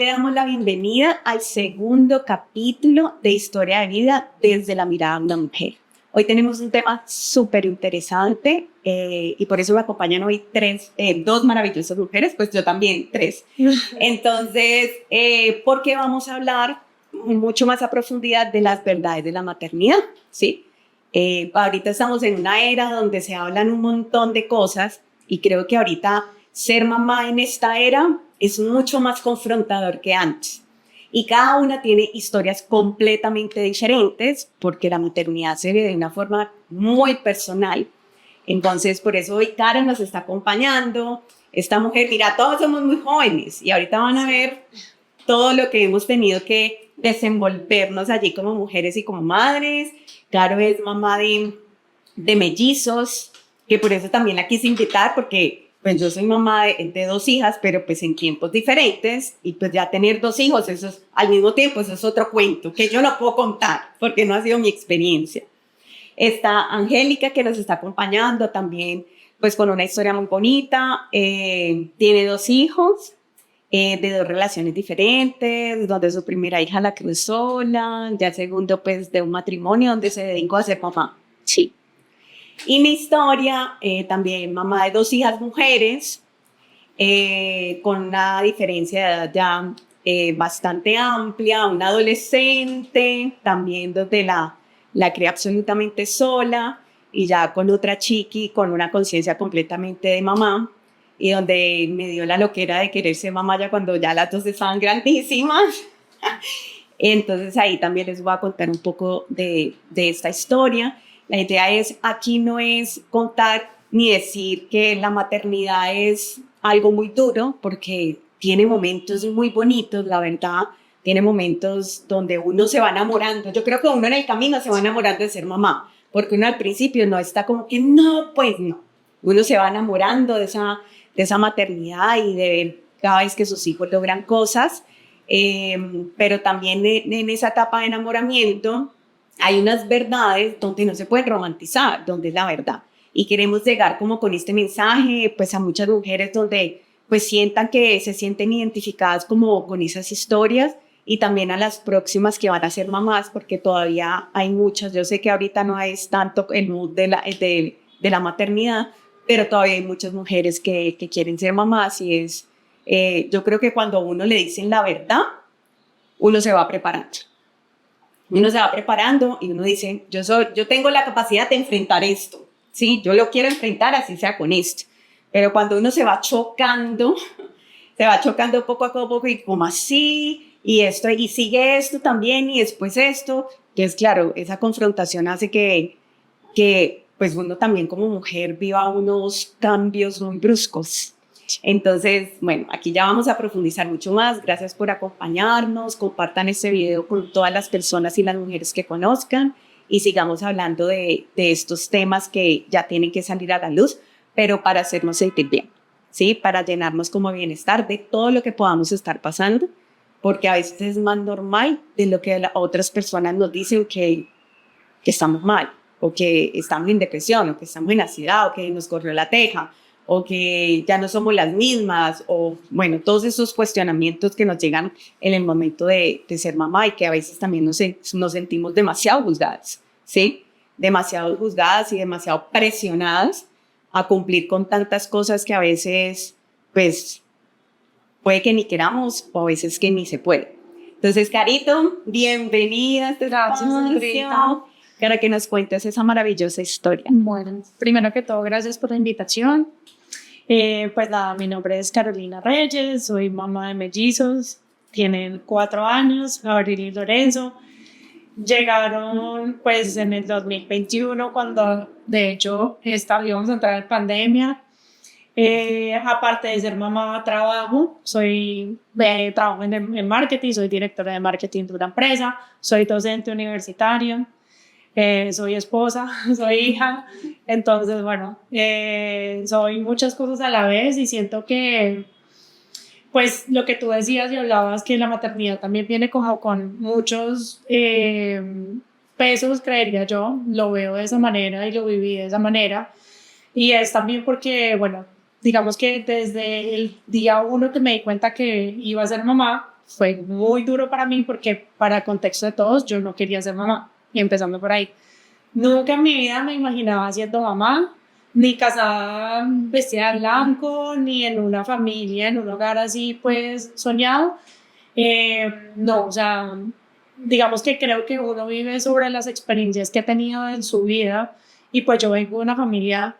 le damos la bienvenida al segundo capítulo de Historia de Vida desde la mirada de una mujer. Hoy tenemos un tema súper interesante y por eso me acompañan hoy dos maravillosas mujeres, pues yo también tres. Entonces, porque vamos a hablar mucho más a profundidad de las verdades de la maternidad, ¿sí? Ahorita estamos en una era donde se hablan un montón de cosas y creo que ahorita ser mamá en esta era es mucho más confrontador que antes. Y cada una tiene historias completamente diferentes porque la maternidad se ve de una forma muy personal. Entonces, por eso hoy Karen nos está acompañando. Esta mujer, mira, todos somos muy jóvenes y ahorita van a ver todo lo que hemos tenido que desenvolvernos allí como mujeres y como madres. Caro es mamá de mellizos, que por eso también la quise invitar, porque pues yo soy mamá de dos hijas, pero pues en tiempos diferentes, y pues ya tener dos hijos, eso es, al mismo tiempo, eso es otro cuento, que yo no puedo contar, porque no ha sido mi experiencia. Está Angélica, que nos está acompañando también, pues con una historia muy bonita, tiene dos hijos, de dos relaciones diferentes, donde su primera hija la crió sola, ya segundo pues de un matrimonio donde se dedicó a ser mamá. Sí. Y mi historia, también mamá de dos hijas mujeres, con una diferencia de edad ya bastante amplia, una adolescente, también donde la crié absolutamente sola y ya con otra chiqui, con una conciencia completamente de mamá y donde me dio la loquera de querer ser mamá ya cuando ya las dos estaban grandísimas. Entonces ahí también les voy a contar un poco de esta historia. La idea es, aquí no es contar ni decir que la maternidad es algo muy duro, porque tiene momentos muy bonitos, la verdad, tiene momentos donde uno se va enamorando. Yo creo que uno en el camino se va enamorando de ser mamá, porque uno al principio no está como que no, pues no. Uno se va enamorando de esa maternidad y de ver cada vez que sus hijos logran cosas. Pero también en esa etapa de enamoramiento hay unas verdades donde no se puede romantizar, donde es la verdad. Y queremos llegar como con este mensaje pues a muchas mujeres donde pues sientan que se sienten identificadas como con esas historias y también a las próximas que van a ser mamás, porque todavía hay muchas. Yo sé que ahorita no es tanto el mood de la maternidad, pero todavía hay muchas mujeres que quieren ser mamás y es... yo creo que cuando a uno le dicen la verdad, uno se va preparando. Uno se va preparando y uno dice, yo tengo la capacidad de enfrentar esto, ¿sí? Yo lo quiero enfrentar así sea con esto. Pero cuando uno se va chocando poco a poco y como así, y esto, y sigue esto también, y después esto, que es claro, esa confrontación hace que pues uno también como mujer viva unos cambios muy bruscos. Entonces, bueno, aquí ya vamos a profundizar mucho más. Gracias por acompañarnos. Compartan este video con todas las personas y las mujeres que conozcan y sigamos hablando de estos temas que ya tienen que salir a la luz, pero para hacernos sentir bien, ¿sí? Para llenarnos como bienestar de todo lo que podamos estar pasando, porque a veces es más normal de lo que otras personas nos dicen que estamos mal, o que estamos en depresión, o que estamos en ansiedad, o que nos corrió la teja, o que ya no somos las mismas, o bueno, todos esos cuestionamientos que nos llegan en el momento de ser mamá y que a veces también nos sentimos demasiado juzgadas, ¿sí? Demasiado juzgadas y demasiado presionadas a cumplir con tantas cosas que a veces, pues, puede que ni queramos o a veces que ni se puede. Entonces, Carito, bienvenida a este Gracias, Andreita. para que nos cuentes esa maravillosa historia. Bueno, primero que todo, gracias por la invitación. Pues nada, mi nombre es Carolina Reyes, soy mamá de mellizos, tienen 4 años, Gabriel y Lorenzo. Llegaron pues en el 2021 cuando de hecho íbamos a entrar en pandemia. Aparte de ser mamá, trabajo, trabajo en marketing, soy directora de marketing de una empresa, soy docente universitaria. Soy esposa, soy hija, entonces bueno, soy muchas cosas a la vez y siento que pues lo que tú decías y hablabas que la maternidad también viene como con muchos pesos, creería yo, lo veo de esa manera y lo viví de esa manera y es también porque bueno, digamos que desde el día 1 que me di cuenta que iba a ser mamá, fue muy duro para mí porque para el contexto de todos yo no quería ser mamá y empezando por ahí. Nunca en mi vida me imaginaba siendo mamá, ni casada vestida de blanco, ni en una familia, en un hogar así pues soñado. No, o sea, digamos que creo que uno vive sobre las experiencias que ha tenido en su vida y pues yo vengo de una familia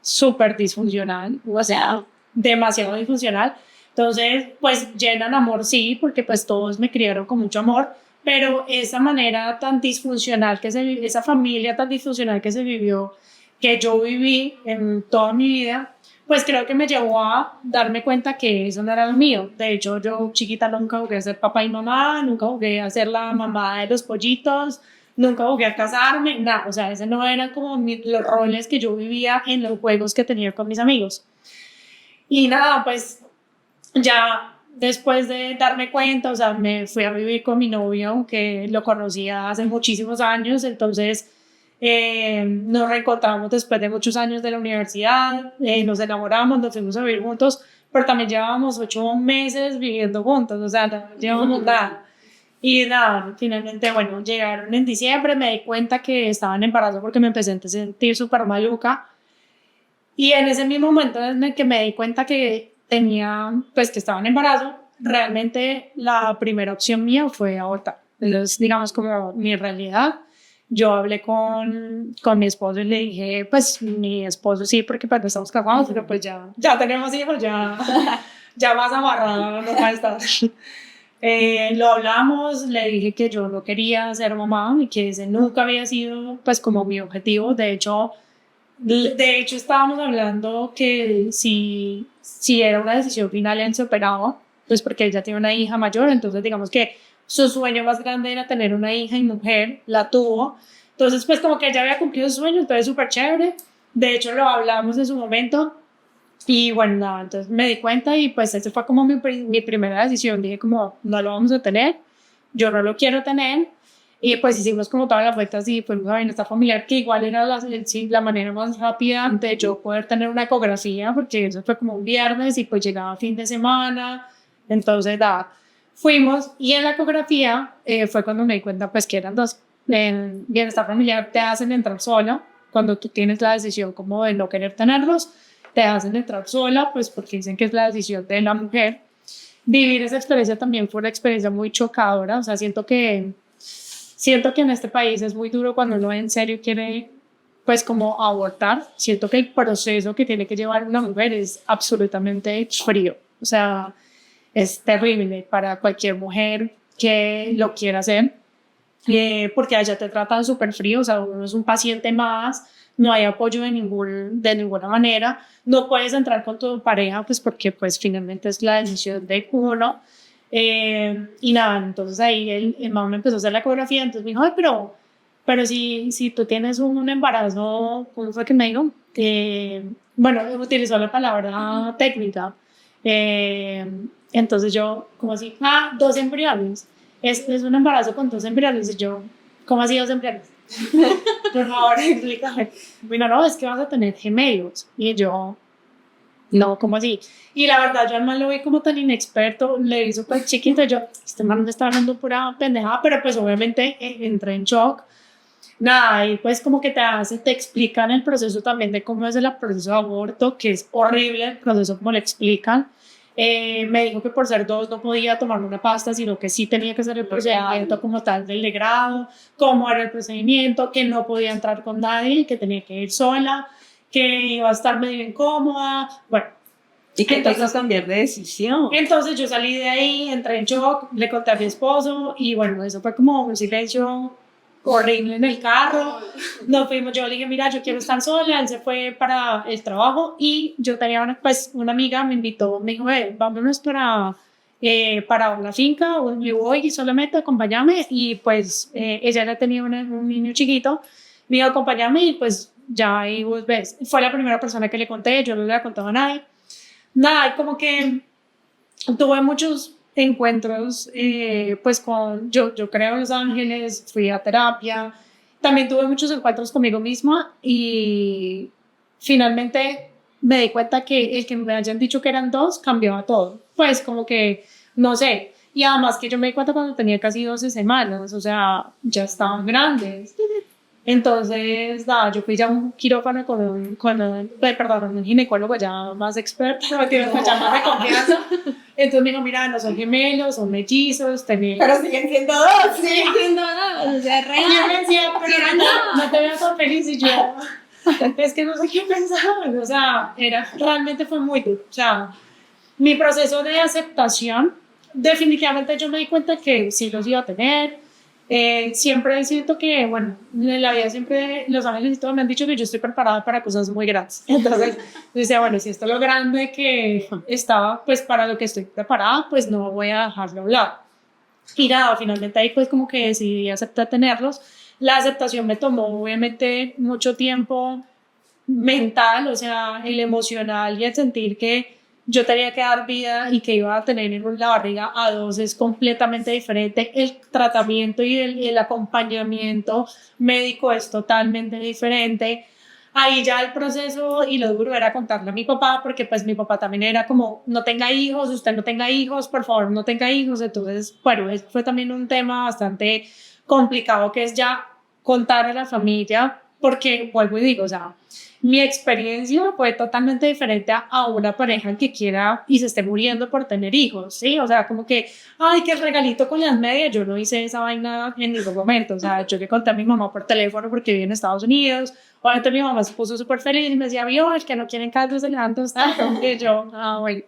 súper disfuncional, o sea, demasiado disfuncional. Entonces, pues llenan amor, sí, porque pues todos me criaron con mucho amor, pero esa manera tan disfuncional que se vivió, esa familia tan disfuncional que se vivió, que yo viví en toda mi vida, pues creo que me llevó a darme cuenta que eso no era lo mío. De hecho, yo chiquita nunca jugué a ser papá y mamá, nunca jugué a ser la mamá de los pollitos, nunca jugué a casarme, nada, o sea, ese no eran como los roles que yo vivía en los juegos que tenía con mis amigos. Y nada, pues ya después de darme cuenta, o sea, me fui a vivir con mi novio, que lo conocía hace muchísimos años, entonces nos reencontramos después de muchos años de la universidad, nos enamoramos, nos fuimos a vivir juntos, pero también llevábamos 8 meses viviendo juntos, o sea, no llevábamos nada. Y nada, finalmente, bueno, llegaron en diciembre, me di cuenta que estaba en embarazo porque me empecé a sentir súper maluca. Y en ese mismo momento en el que me di cuenta que tenía, pues que estaba en embarazo, realmente la primera opción mía fue abortar. Entonces, digamos, como mi realidad, yo hablé con mi esposo y le dije, pues mi esposo sí, porque pues no estamos casados, pero pues ya tenemos hijos, ya más amarrado no va a estar. Lo hablamos, le dije que yo no quería ser mamá y que ese nunca había sido pues como mi objetivo. De hecho estábamos hablando que si era una decisión final él se operaba, pues porque él ya tiene una hija mayor, entonces digamos que su sueño más grande era tener una hija y mujer, la tuvo. Entonces pues como que él ya había cumplido su sueño, entonces súper chévere. De hecho lo hablamos en su momento. Y bueno, nada, entonces me di cuenta y pues esa fue como mi primera decisión. Dije como, no lo vamos a tener, yo no lo quiero tener. Y pues hicimos como todas las vueltas y fuimos a bienestar familiar, que igual era sí, la manera más rápida de yo poder tener una ecografía, porque eso fue como un viernes y pues llegaba fin de semana. Entonces, nada, fuimos y en la ecografía fue cuando me di cuenta pues que eran dos. En bienestar familiar te hacen entrar sola cuando tú tienes la decisión como de no querer tenerlos, te hacen entrar sola, pues porque dicen que es la decisión de la mujer. Vivir esa experiencia también fue una experiencia muy chocadora, o sea, siento que en este país es muy duro cuando uno en serio quiere, pues como abortar. Siento que el proceso que tiene que llevar una mujer es absolutamente frío, o sea, es terrible para cualquier mujer que lo quiera hacer, porque allá te tratan súper frío, o sea, uno es un paciente más, no hay apoyo de ninguna manera, no puedes entrar con tu pareja, pues porque pues finalmente es la decisión de uno. Y nada, entonces ahí el mamá me empezó a hacer la ecografía, entonces me dijo, ay, pero si tú tienes un embarazo, ¿cómo fue que me dijo? Bueno, utilizó la palabra técnica. Eh, entonces yo, como así, 2 embriones. Es un embarazo con 2 embriones. Y yo, ¿cómo así 2 embriones? Por favor, explícame. Bueno, no, es que vas a tener gemelos. Y yo, no, ¿cómo así? Y la verdad, yo al man lo vi como tan inexperto, le vi súper chiquito, yo, este man me está hablando pura pendejada, pero pues obviamente entré en shock. Nada, y pues como que te explican el proceso también de cómo es el proceso de aborto, que es horrible el proceso como le explican. Me dijo que por ser dos no podía tomar una pasta, sino que sí tenía que hacer el procedimiento como tal del legrado, cómo era el procedimiento, que no podía entrar con nadie, que tenía que ir sola, que iba a estar medio incómoda, bueno. Y que entonces cambiar de decisión. Entonces yo salí de ahí, entré en shock, le conté a mi esposo y bueno, eso fue como un silencio horrible en el carro. Nos fuimos, yo le dije, mira, yo quiero estar sola, él se fue para el trabajo y yo tenía una amiga, me invitó, me dijo, vámonos para una finca, yo voy solamente acompáñame y pues ella ya tenía un niño chiquito, me dijo, acompáñame y pues ya ahí vos ves. Fue la primera persona que le conté, yo no le había contado a nadie. Nada, como que tuve muchos encuentros, pues yo creo en Los Ángeles, fui a terapia, también tuve muchos encuentros conmigo misma y finalmente me di cuenta que el que me hayan dicho que eran dos cambiaba todo, pues como que, no sé, Y además que yo me di cuenta cuando tenía casi 12 semanas, o sea, ya estaban grandes. Entonces, nada, yo fui ya a un quirófano perdón, un ginecólogo ya más experto, no tiene ya más de confianza. Entonces me dijo, mira, no son gemelos, son mellizos, Pero siguen siendo dos. Siguen siendo dos, o sea, real. Y yo me decía, pero no te veo tan feliz. Y yo, es que no sé qué pensar. O sea, realmente fue muy duro. O sea, mi proceso de aceptación, definitivamente yo me di cuenta que sí los iba a tener. Siempre siento que, bueno, en la vida siempre los ángeles y todo me han dicho que yo estoy preparada para cosas muy grandes. Entonces, yo decía, bueno, si esto es lo grande que estaba, pues para lo que estoy preparada, pues no voy a dejarlo a un lado. Y nada, finalmente ahí pues como que decidí aceptar tenerlos. La aceptación me tomó obviamente mucho tiempo mental, o sea, el emocional y el sentir que yo tenía que dar vida y que iba a tener en la barriga a dos es completamente diferente. El tratamiento y el acompañamiento médico es totalmente diferente. Ahí ya el proceso y lo duro era contarle a mi papá, porque pues mi papá también era como, no tenga hijos, usted no tenga hijos, por favor no tenga hijos. Entonces, bueno, fue también un tema bastante complicado que es ya contar a la familia, porque vuelvo y digo, o sea, mi experiencia fue totalmente diferente a una pareja que quiera y se esté muriendo por tener hijos, ¿sí? O sea, como que, ay, que el regalito con las medias, yo no hice esa vaina en ningún momento. O sea, yo le conté a mi mamá por teléfono porque vive en Estados Unidos. Obviamente mi mamá se puso súper feliz y me decía, vio, es que no quieren caldos de levanto, está como que yo, bueno.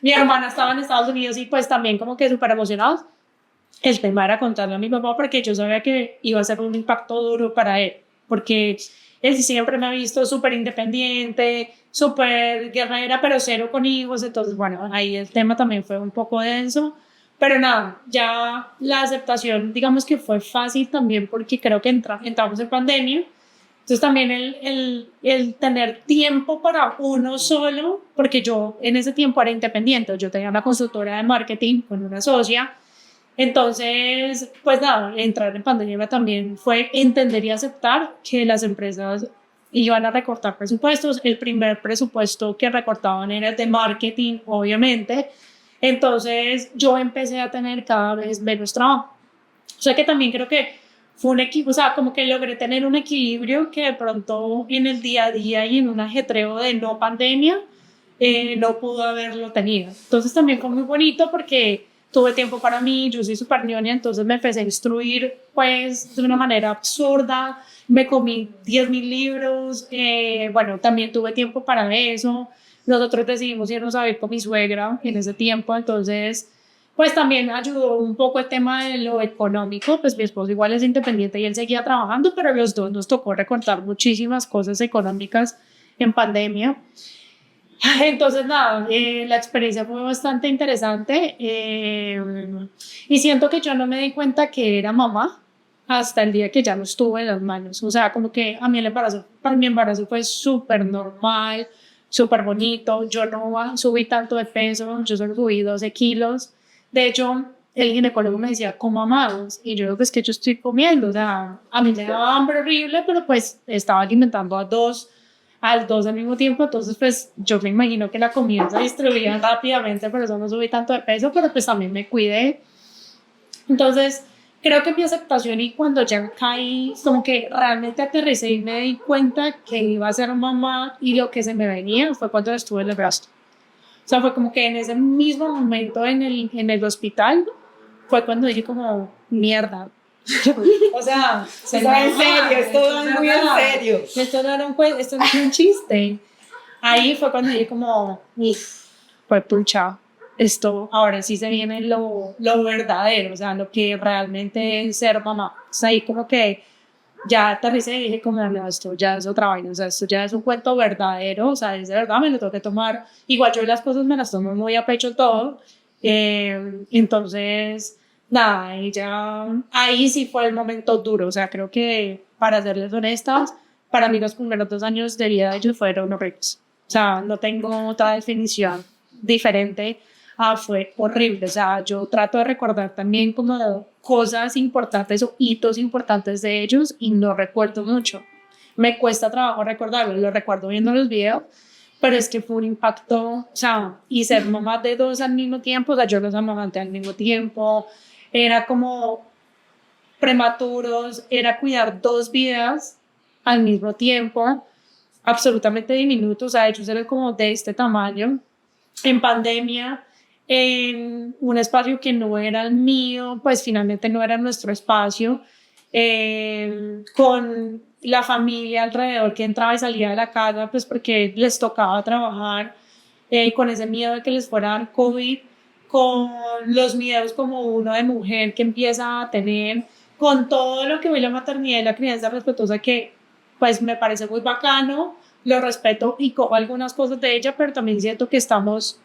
Mi hermana estaba en Estados Unidos y pues también como que súper emocionados. El tema era contarle a mi papá porque yo sabía que iba a ser un impacto duro para él, porque él siempre me ha visto súper independiente, súper guerrera, pero cero con hijos. Entonces, bueno, ahí el tema también fue un poco denso. Pero nada, ya la aceptación, digamos que fue fácil también porque creo que entramos en pandemia. Entonces también el tener tiempo para uno solo, porque yo en ese tiempo era independiente, yo tenía una consultora de marketing con una socia. Entonces, pues nada, entrar en pandemia también fue entender y aceptar que las empresas iban a recortar presupuestos. El primer presupuesto que recortaban era el de marketing, obviamente. Entonces, yo empecé a tener cada vez menos trabajo. O sea que también creo que fue un equipo, o sea, como que logré tener un equilibrio que de pronto en el día a día y en un ajetreo de no pandemia no pudo haberlo tenido. Entonces también fue muy bonito porque tuve tiempo para mí, yo soy súper ñoña, entonces me empecé a instruir pues de una manera absurda, me comí 10.000 libros, bueno, también tuve tiempo para eso. Nosotros decidimos irnos a vivir con mi suegra en ese tiempo, entonces pues también ayudó un poco el tema de lo económico. Pues mi esposo igual es independiente y él seguía trabajando, pero los dos nos tocó recortar muchísimas cosas económicas en pandemia. Entonces, nada, la experiencia fue bastante interesante y siento que yo no me di cuenta que era mamá hasta el día que ya no estuve en las manos. O sea, como que a mí el embarazo, para mi embarazo fue súper normal, súper bonito. Yo no subí tanto de peso, yo solo subí 12 kilos. De hecho, el ginecólogo me decía, ¿cómo amados? Y yo digo, pues que yo estoy comiendo. O sea, a mí me daba hambre horrible, pero pues estaba alimentando al dos al mismo tiempo. Entonces, pues yo me imagino que la comida se distribuía rápidamente, por eso no subí tanto de peso, pero pues también me cuidé. Entonces, creo que mi aceptación y cuando ya caí, como que realmente aterricé y me di cuenta que iba a ser mamá y lo que se me venía fue cuando estuve en el brazo. O sea, fue como que en ese mismo momento en el hospital fue cuando dije como, mierda. O sea, en serio, esto va muy en serio. Esto no era un chiste. Ahí fue cuando dije como, fue pucha, esto ahora sí se viene lo verdadero, o sea, lo que realmente es ser mamá. O sea, ahí como que ya aterricé y dije como, no, esto ya es otra vaina, o sea, esto ya es un cuento verdadero, o sea, es de verdad, me lo tengo que tomar. Igual yo las cosas me las tomo muy a pecho todo. Entonces, nada, ahí sí fue el momento duro. O sea, creo que para serles honestas, para mí los primeros 2 años de vida de ellos fueron horribles. O sea, no tengo otra definición diferente. Fue horrible. O sea, yo trato de recordar también como cosas importantes o hitos importantes de ellos y no recuerdo mucho. Me cuesta trabajo recordarlo, lo recuerdo viendo los videos, pero es que fue un impacto, o sea, y ser mamá de dos al mismo tiempo, o sea, yo los amamanté al mismo tiempo, era como prematuros, era cuidar dos vidas al mismo tiempo, absolutamente diminutos, o sea, ellos eran como de este tamaño, en pandemia, en un espacio que no era el mío, pues finalmente no era nuestro espacio, con la familia alrededor que entraba y salía de la casa, pues porque les tocaba trabajar, con ese miedo de que les fuera a dar COVID, con los miedos como uno de mujer que empieza a tener, con todo lo que ve la maternidad y la crianza respetuosa que pues me parece muy bacano, lo respeto y cojo algunas cosas de ella, pero también siento que estamos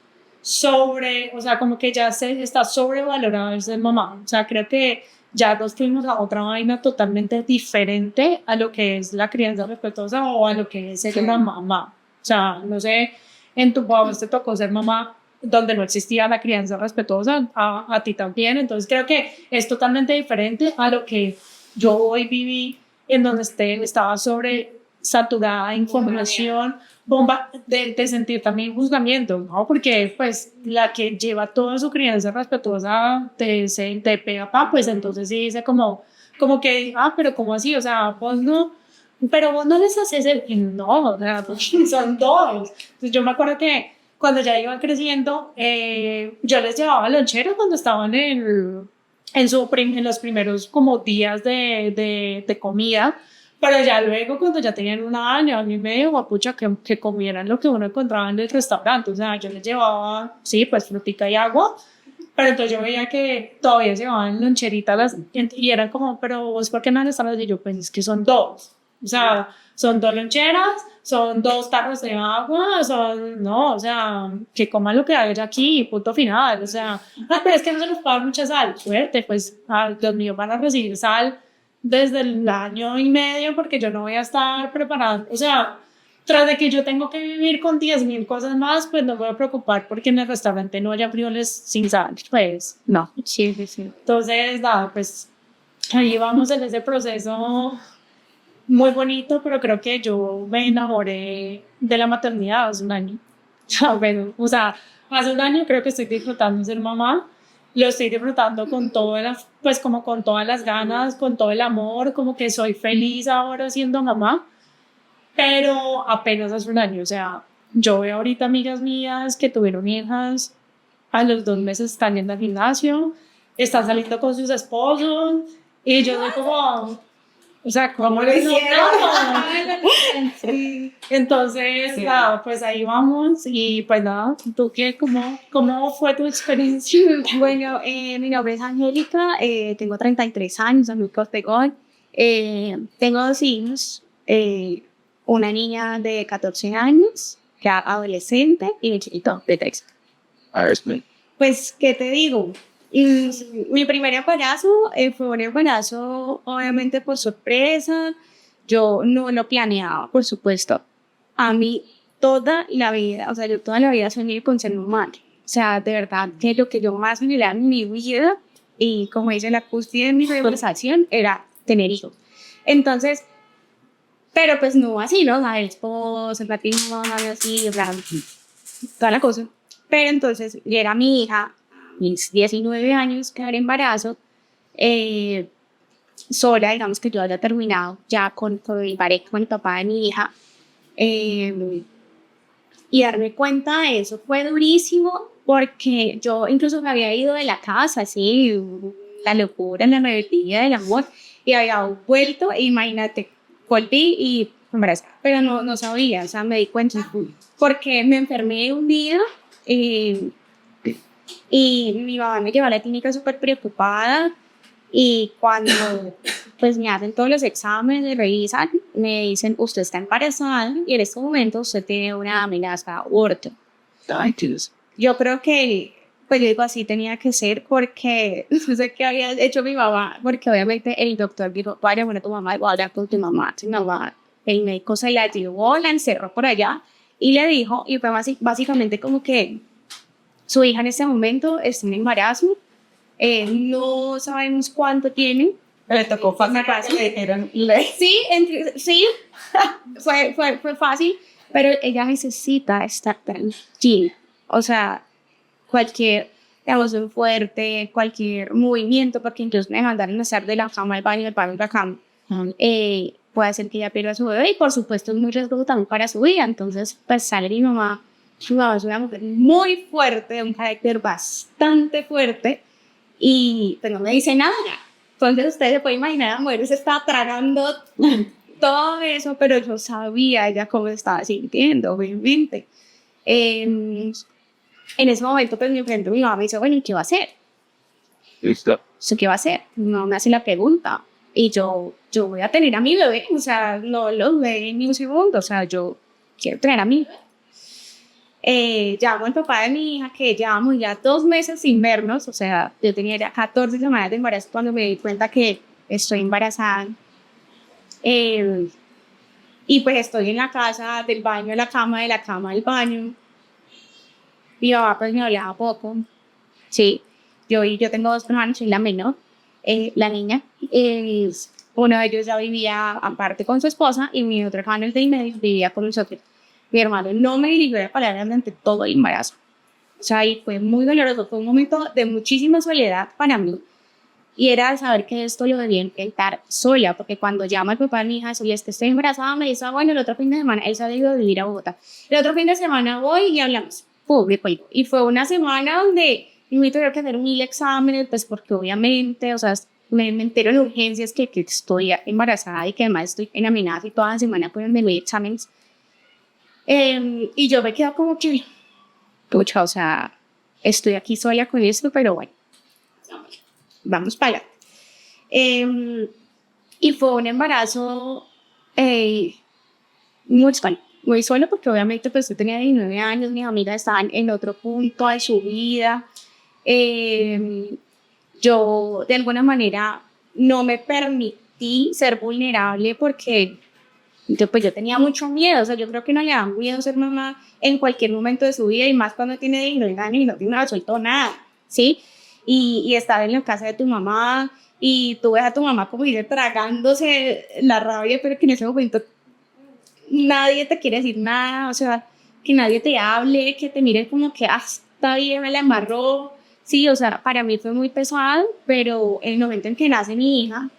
o sea, como que ya se está sobrevalorado el ser mamá, o sea, creo que ya nos fuimos a otra vaina totalmente diferente a lo que es la crianza respetuosa o a lo que es ser una mamá, o sea, no sé, en tu papá te tocó ser mamá donde no existía la crianza respetuosa, a ti también, entonces creo que es totalmente diferente a lo que yo hoy viví en donde estaba sobre saturada de información, bomba de sentir también juzgamiento, ¿no? Porque pues la que lleva toda su crianza respetuosa te pega, pa, pues entonces sí dice como que, pero ¿cómo así? O sea, vos no, pero vos no les haces el, no, o sea, pues, son dos. Entonces yo me acuerdo que cuando ya iban creciendo, yo les llevaba lonchera cuando estaban en los primeros como días de comida, pero ya luego cuando ya tenían un año y medio, guapucha, que comieran lo que uno encontraba en el restaurante, o sea, yo les llevaba, sí, pues frutica y agua, pero entonces yo veía que todavía llevaban loncheritas y eran como, pero vos, ¿por qué no les están? Y yo, pues es que son dos, o sea, son dos loncheras, son dos tarros de agua, no, o sea, que coman lo que haya aquí, punto final, o sea, pero es que no se les puede dar mucha sal, suerte, pues, los míos van a recibir sal desde el año y medio porque yo no voy a estar preparada, o sea, tras de que yo tengo que vivir con 10.000 cosas más, pues no me voy a preocupar porque en el restaurante no haya frijoles sin sal, pues no. Sí, sí, sí. Entonces, nada, pues ahí vamos en ese proceso muy bonito, pero creo que yo me enamoré de la maternidad hace un año. Bueno, o sea, hace un año creo que estoy disfrutando ser mamá, lo estoy disfrutando con pues como con todas las ganas, con todo el amor, como que soy feliz ahora siendo mamá, pero apenas hace un año, o sea, yo veo ahorita amigas mías que tuvieron hijas, a los 2 meses están yendo al gimnasio, están saliendo con sus esposos, y yo soy como, o sea, ¿cómo lo hicieron? Entonces, Sí. nada, pues ahí vamos, y pues nada, ¿tú qué? ¿Cómo fue tu experiencia? Bueno, mi nombre es Angélica, tengo 33 años, soy muy Costegón. Tengo 2 hijos, una niña de 14 años, ya adolescente, y un chiquito de 3. Pues, ¿qué te digo? Mi primer embarazo fue un embarazo, obviamente, por sorpresa. Yo no lo planeaba, por supuesto. A mí toda la vida, o sea, yo toda la vida soñé con ser mamá. O sea, de verdad que lo que yo más anhelaba en mi vida, y como dice la cúspide de mi realización, era tener hijos. Entonces, pero pues no así, ¿no? La esposa, el matrimonio, así, o sea, toda la cosa. Pero entonces llega mi hija, mis 19 años, que era embarazo, eh, sola, digamos que yo había terminado ya con mi pareja, con el papá de mi hija, y darme cuenta de eso fue durísimo porque yo incluso me había ido de la casa, así, la locura, la rebeldía del amor, y había vuelto, e imagínate, volví y embarazada, pero no sabía, o sea, me di cuenta porque me enfermé un día, eh, y mi mamá me llevó a la clínica súper preocupada, y cuando pues me hacen todos los exámenes, me revisan, me dicen, usted está embarazada y en este momento usted tiene una amenaza de aborto. Yo creo que, pues yo digo así tenía que ser porque no sé qué había hecho mi mamá, porque obviamente el doctor dijo, vaya, bueno, tu mamá, voy a hablar con tu mamá, el médico se la llevó, la encerró por allá y le dijo, y fue básicamente como que su hija en este momento está en embarazo, no sabemos cuánto tiene. Le tocó fácil, le dijeron, Sí, sí, fue fácil. pero ella necesita estar tranquila. O sea, cualquier emoción fuerte, cualquier movimiento, porque incluso me mandaron a estar de la cama al baño, del baño a la cama, puede hacer que ella pierda a su bebé y por supuesto es muy riesgoso también para su vida. Entonces, pues sale mi mamá es una mujer muy fuerte, de un carácter bastante fuerte y pues no me dice nada. Entonces ustedes se pueden imaginar, la mujer se estaba tragando todo eso, pero yo sabía ella cómo estaba sintiendo, obviamente. En ese momento, pues mi mamá me dice, bueno, ¿y qué va a hacer? Listo. ¿Eso qué va a hacer? Mi mamá me hace la pregunta. Y yo voy a tener a mi bebé, o sea, no lo dudé ni un segundo, o sea, yo quiero tener a mi bebé. Llamo al papá de mi hija, que llevamos ya 2 meses sin vernos, o sea, yo tenía ya 14 semanas de embarazo cuando me di cuenta que estoy embarazada. Y pues estoy en la casa, del baño a la cama, de la cama al baño. Mi mamá pues me hablaba poco, sí. Yo tengo 2 hermanos, soy la menor, la niña. Uno de ellos ya vivía aparte con su esposa y mi otro hermano, el de en medio, vivía con nosotros. Mi hermano no me dirigió la palabra durante todo el embarazo. O sea, y fue muy doloroso, fue un momento de muchísima soledad para mí. Y era saber que esto lo debía intentar sola, porque cuando llama el papá de mi hija, oye, es que estoy embarazada, me dice, bueno, el otro fin de semana, él se ha ido a vivir a Bogotá. El otro fin de semana voy y hablamos, público. Y fue una semana donde me tuve que hacer 1000 exámenes, pues porque obviamente, o sea, me entero en urgencias que estoy embarazada y que además estoy en amenaza y toda la semana ponerme 1000 exámenes. Y yo me quedo como que, pucha, o sea, estoy aquí sola con esto, pero bueno, vamos para allá. Y fue un embarazo muy solo porque obviamente pues yo tenía 19 años, mis amigas estaban en otro punto de su vida. Yo de alguna manera no me permití ser vulnerable porque yo tenía mucho miedo. O sea, yo creo que no le da miedo ser mamá en cualquier momento de su vida y más cuando tiene 19 años y no tiene resuelto nada, ¿sí? Y estar en la casa de tu mamá y tú ves a tu mamá como ir tragándose la rabia, pero que en ese momento nadie te quiere decir nada, o sea, que nadie te hable, que te mire como que, está bien, me la embarró. Sí, o sea, para mí fue muy pesado, pero el momento en que nace mi hija,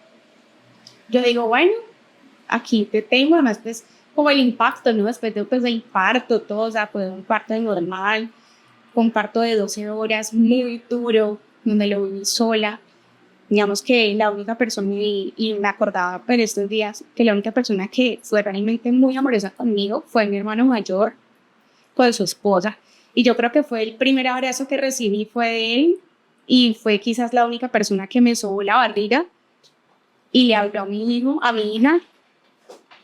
yo digo, bueno, aquí te tengo, además, pues, como el impacto, ¿no? Después de, pues, el parto, todo, o sea, fue un parto normal, un parto de 12 horas, muy duro, donde lo viví sola. Digamos que la única persona, y me acordaba por estos días, que la única persona que fue realmente muy amorosa conmigo fue mi hermano mayor, con su esposa. Y yo creo que fue el primer abrazo que recibí fue de él, y fue quizás la única persona que me sobó la barriga y le habló a mi hijo, a mi hija,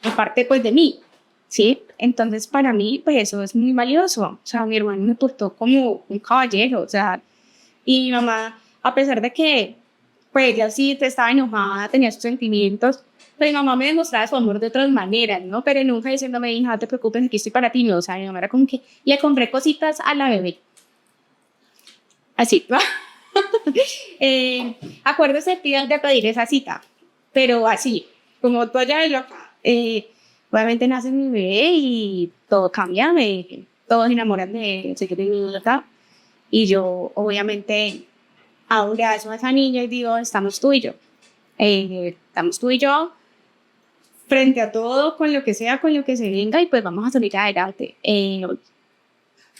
aparte pues de mí, ¿sí? Entonces para mí pues eso es muy valioso. O sea, mi hermano me portó como un caballero, o sea, y mi mamá, a pesar de que pues ella sí estaba enojada, tenía sus sentimientos, pues mi mamá me demostraba su amor de otras maneras, ¿no? Pero nunca diciéndome, hija, no te preocupes, aquí estoy para ti, no. O sea, mi mamá era como que le compré cositas a la bebé. Así, ¿no? Acuérdese de pedir esa cita, pero así, como tú allá de loca. Obviamente nace mi bebé y todo cambia, todos se enamoran de secreto y yo obviamente abrazo a esa niña y digo, estamos tú y yo. Estamos tú y yo frente a todo, con lo que sea, con lo que se venga y pues vamos a salir adelante. En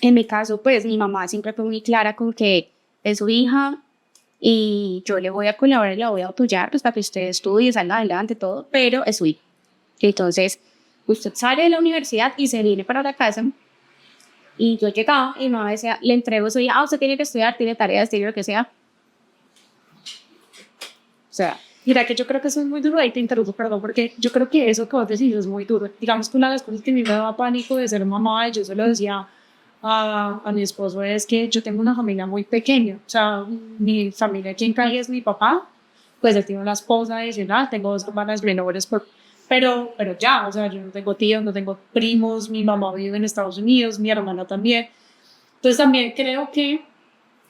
mi caso, pues mi mamá siempre fue muy clara con que es su hija y yo le voy a colaborar y la voy a apoyar pues para que usted estudie, salga adelante, todo, pero es su hija. Entonces, usted sale de la universidad y se viene para la casa. Y yo llegaba y mi mamá decía, le entrego a su hija, usted tiene que estudiar, tiene tareas, tiene lo que sea. O sea, Mira que yo creo que eso es muy duro, ahí te interrumpo, perdón, porque yo creo que eso que vos decís es muy duro. Digamos que una de las cosas que a mí me daba pánico de ser mamá, y yo se lo decía a mi esposo, es que yo tengo una familia muy pequeña. O sea, mi familia aquí en Cali es mi papá, pues él tiene una esposa adicional, tengo 2 hermanas menores, pero ya, o sea, yo no tengo tíos, no tengo primos, mi mamá vive en Estados Unidos, mi hermana también. Entonces también creo que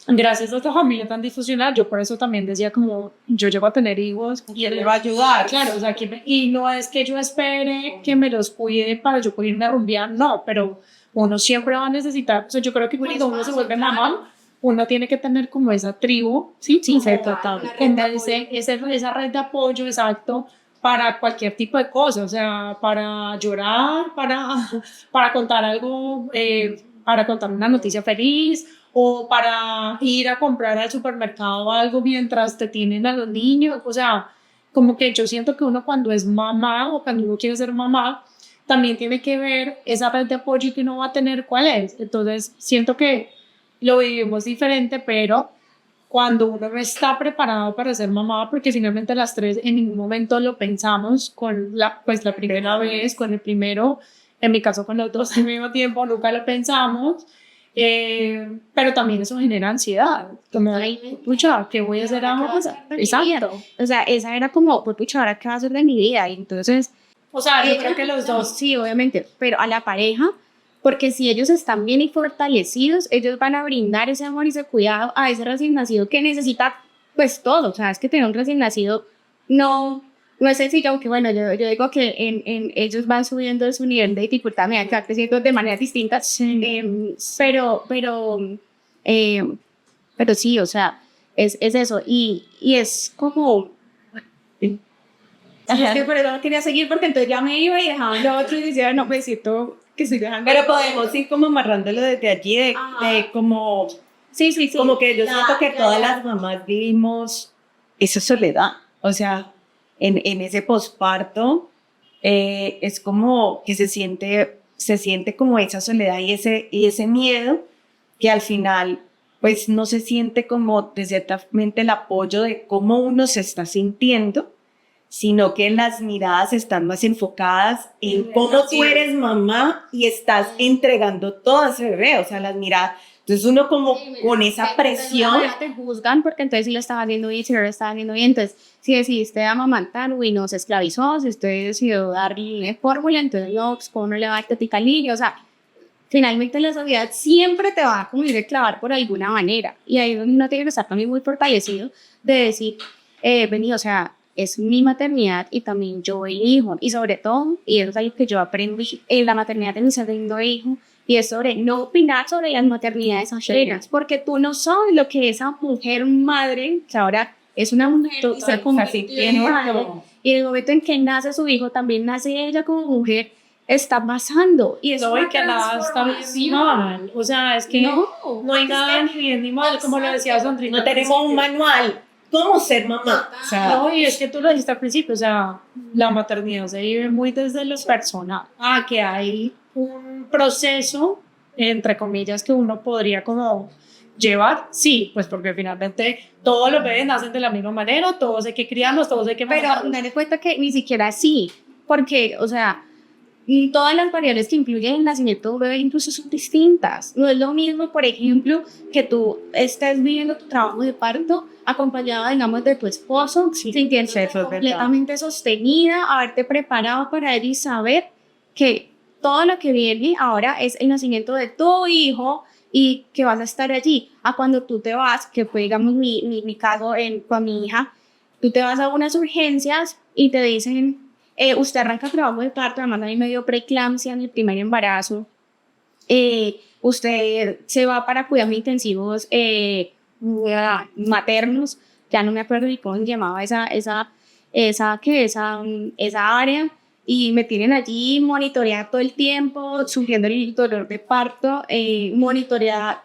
gracias a esta familia tan disfuncional, yo por eso también decía como, yo llego a tener hijos Y él le va a ayudar. claro, o sea, y no es que yo espere que me los cuide para yo poder irme a rumbear, no, pero uno siempre va a necesitar, o sea, yo creo que cuando uno se vuelve mamá, uno tiene que tener como esa tribu, ¿sí? Sí, Como total. esa red de apoyo, exacto, para cualquier tipo de cosa, o sea, para llorar, para contar algo, para contar una noticia feliz, o para ir a comprar al supermercado algo mientras te tienen a los niños, o sea, como que yo siento que uno cuando es mamá o cuando uno quiere ser mamá, también tiene que ver esa red de apoyo que uno va a tener cuál es. Entonces, siento que lo vivimos diferente, pero cuando uno no está preparado para ser mamá, porque finalmente las tres en ningún momento lo pensamos con pues la primera vez, con el primero, en mi caso con los dos al mismo tiempo, nunca lo pensamos, pero también eso genera ansiedad, como, pucha, ¿qué voy a hacer ahora? Exacto. O sea, esa era como, pues pucha, ¿ahora qué va a hacer de mi vida? Y entonces, O sea, yo creo que los dos, sí, obviamente, pero a la pareja, porque si ellos están bien y fortalecidos, ellos van a brindar ese amor y ese cuidado a ese recién nacido que necesita, pues todo. O sea, es que tener un recién nacido no es sencillo, aunque bueno, yo digo que ellos van subiendo su nivel de dificultad, me va creciendo de maneras distintas, eh, pero sí, o sea, es eso, y es como... Es que por eso no quería seguir porque entonces ya me iba y dejaba lo otro y decía, no, pues siento que estoy dejando. Pero podemos ir como amarrándolo desde allí, de como, Sí. como que yo siento que todas ya. las mamás vivimos esa soledad. O sea, en ese posparto es como que se siente como esa soledad y ese miedo que al final pues no se siente como de ciertamente el apoyo de cómo uno se está sintiendo, sino que las miradas están más enfocadas en cómo tú eres mamá y estás entregando todo a ese bebé, o sea, las miradas. Entonces uno como con esa presión. Te juzgan porque entonces si lo estaba haciendo bien, si no lo estaba haciendo bien, entonces si decidiste amamantar, uy, no se esclavizó, si usted decidió darle fórmula, entonces no, pues cómo no le va a dar teticalillo, o sea, finalmente la sociedad siempre te va a como ir a clavar por alguna manera y ahí es donde uno tiene que estar también muy fortalecido de decir, vení, o sea, es mi maternidad y también yo elijo. Y sobre todo, y eso es algo que yo aprendí en la maternidad de mi segundo hijo, y es sobre no opinar sobre las maternidades ajenas, porque tú no sabes lo que esa mujer madre, que ahora es una mujer, se convirtió en madre, y en el momento en que nace su hijo, también nace ella como mujer, está pasando. Y es no, una y que nada está bien ni transformación. mal, o sea, es que no hay nada ni bien ni mal, como lo decía Sondrita. No tenemos un manual. ¿Cómo ser mamá? O sea, No, y es que tú lo dijiste al principio, o sea, la maternidad se vive muy desde los personal, que hay un proceso, entre comillas, que uno podría como llevar, sí, pues porque finalmente todos los bebés nacen de la misma manera, todos hay que criarlos, todos hay que Pero manejarlos. dale cuenta que ni siquiera así, porque, o sea, todas las variables que influyen en el nacimiento de un bebé incluso son distintas. No es lo mismo, por ejemplo, que tú estés viviendo tu trabajo de parto acompañada, digamos, de tu esposo, sintiéndote completamente sostenida, haberte preparado para él y saber que todo lo que viene ahora es el nacimiento de tu hijo y que vas a estar allí. A cuando tú te vas, que fue, digamos, mi caso con mi hija, tú te vas a unas urgencias y te dicen, usted arranca trabajo de parto, además a mí me dio preeclampsia en el primer embarazo, usted se va para cuidados intensivos maternos, ya no me acuerdo ni cómo se llamaba esa área, y me tienen allí monitoreada todo el tiempo, sufriendo el dolor de parto, monitoreada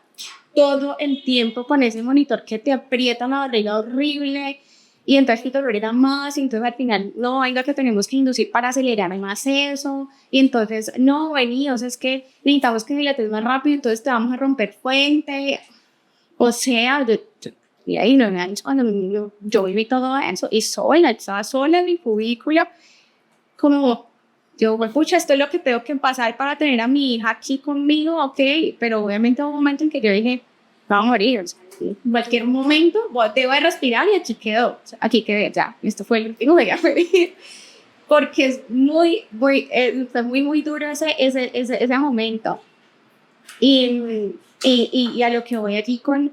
todo el tiempo con ese monitor que te aprieta la barriga horrible. Y entonces el dolor era más, y entonces al final, no, venga, que tenemos que inducir para acelerar más eso, y entonces, no, vení, o sea, es que necesitamos que dilates más rápido, entonces te vamos a romper fuente, o sea, y ahí no, cuando yo viví todo eso, y estaba sola en mi cubículo, como, yo, pues, pucha, esto es lo que tengo que pasar para tener a mi hija aquí conmigo, ok, pero obviamente hubo un momento en que yo dije, va a morir, o sea, en cualquier momento te voy a respirar y aquí quedó, o sea, aquí quedé, ya, esto fue el último día, porque es fue muy duro ese momento, y a lo que voy aquí con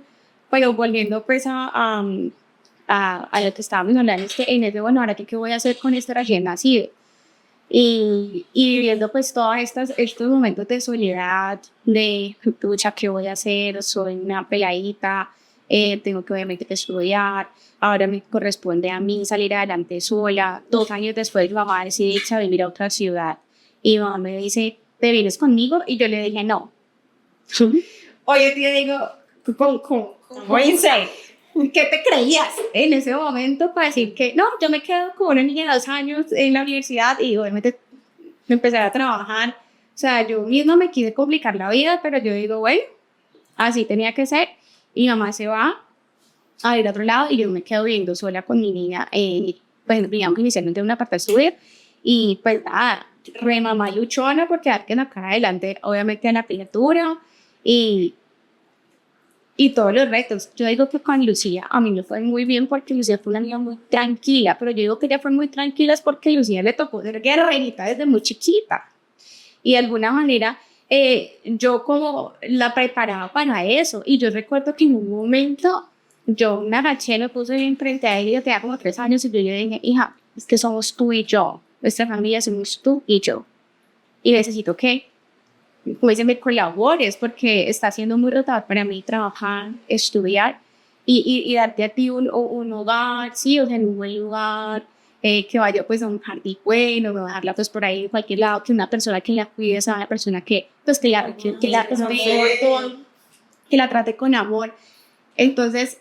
Pero volviendo pues a lo que estábamos hablando, es que en ese, bueno, ahora qué voy a hacer con este recién nacido. Y viviendo pues todos estos momentos de soledad, de pucha, ¿qué voy a hacer? Soy una peladita, tengo que obviamente que estudiar, ahora me corresponde a mí salir adelante sola. 2 años después mi mamá decide irse a vivir a otra ciudad y mi mamá me dice, ¿te vienes conmigo? Y yo le dije, no. Oye, te digo, ¿cómo insane? ¿Qué te creías en ese momento para decir que no? Yo me quedo con una niña de 2 años en la universidad y obviamente me empecé a trabajar. O sea, yo misma me quise complicar la vida, pero yo digo, bueno, así tenía que ser. Y mi mamá se va a ir a otro lado y yo me quedo viviendo sola con mi niña. Pues digamos que inicialmente en una parte de subir y pues nada, re mamá luchona porque dar que sacar adelante, obviamente en la criatura y todos los retos. Yo digo que con Lucía a mí me fue muy bien porque Lucía fue una niña muy tranquila, pero yo digo que ella fue muy tranquila es porque Lucía le tocó ser guerrerita desde muy chiquita. Y de alguna manera yo como la preparaba para eso. Y yo recuerdo que en un momento yo me agaché, me puse bien frente a ella, yo tenía como 3 años y yo le dije, hija, es que somos tú y yo. Nuestra familia somos tú y yo. Y necesito que como dicen, me colabores porque está siendo muy retador para mí trabajar, estudiar y darte a ti un hogar, sí, o sea, en un buen lugar, que vaya pues a un jardín bueno, no dejarla pues por ahí en cualquier lado, que una persona que la cuide sea una persona que pues que la respete, que la trate con amor. Entonces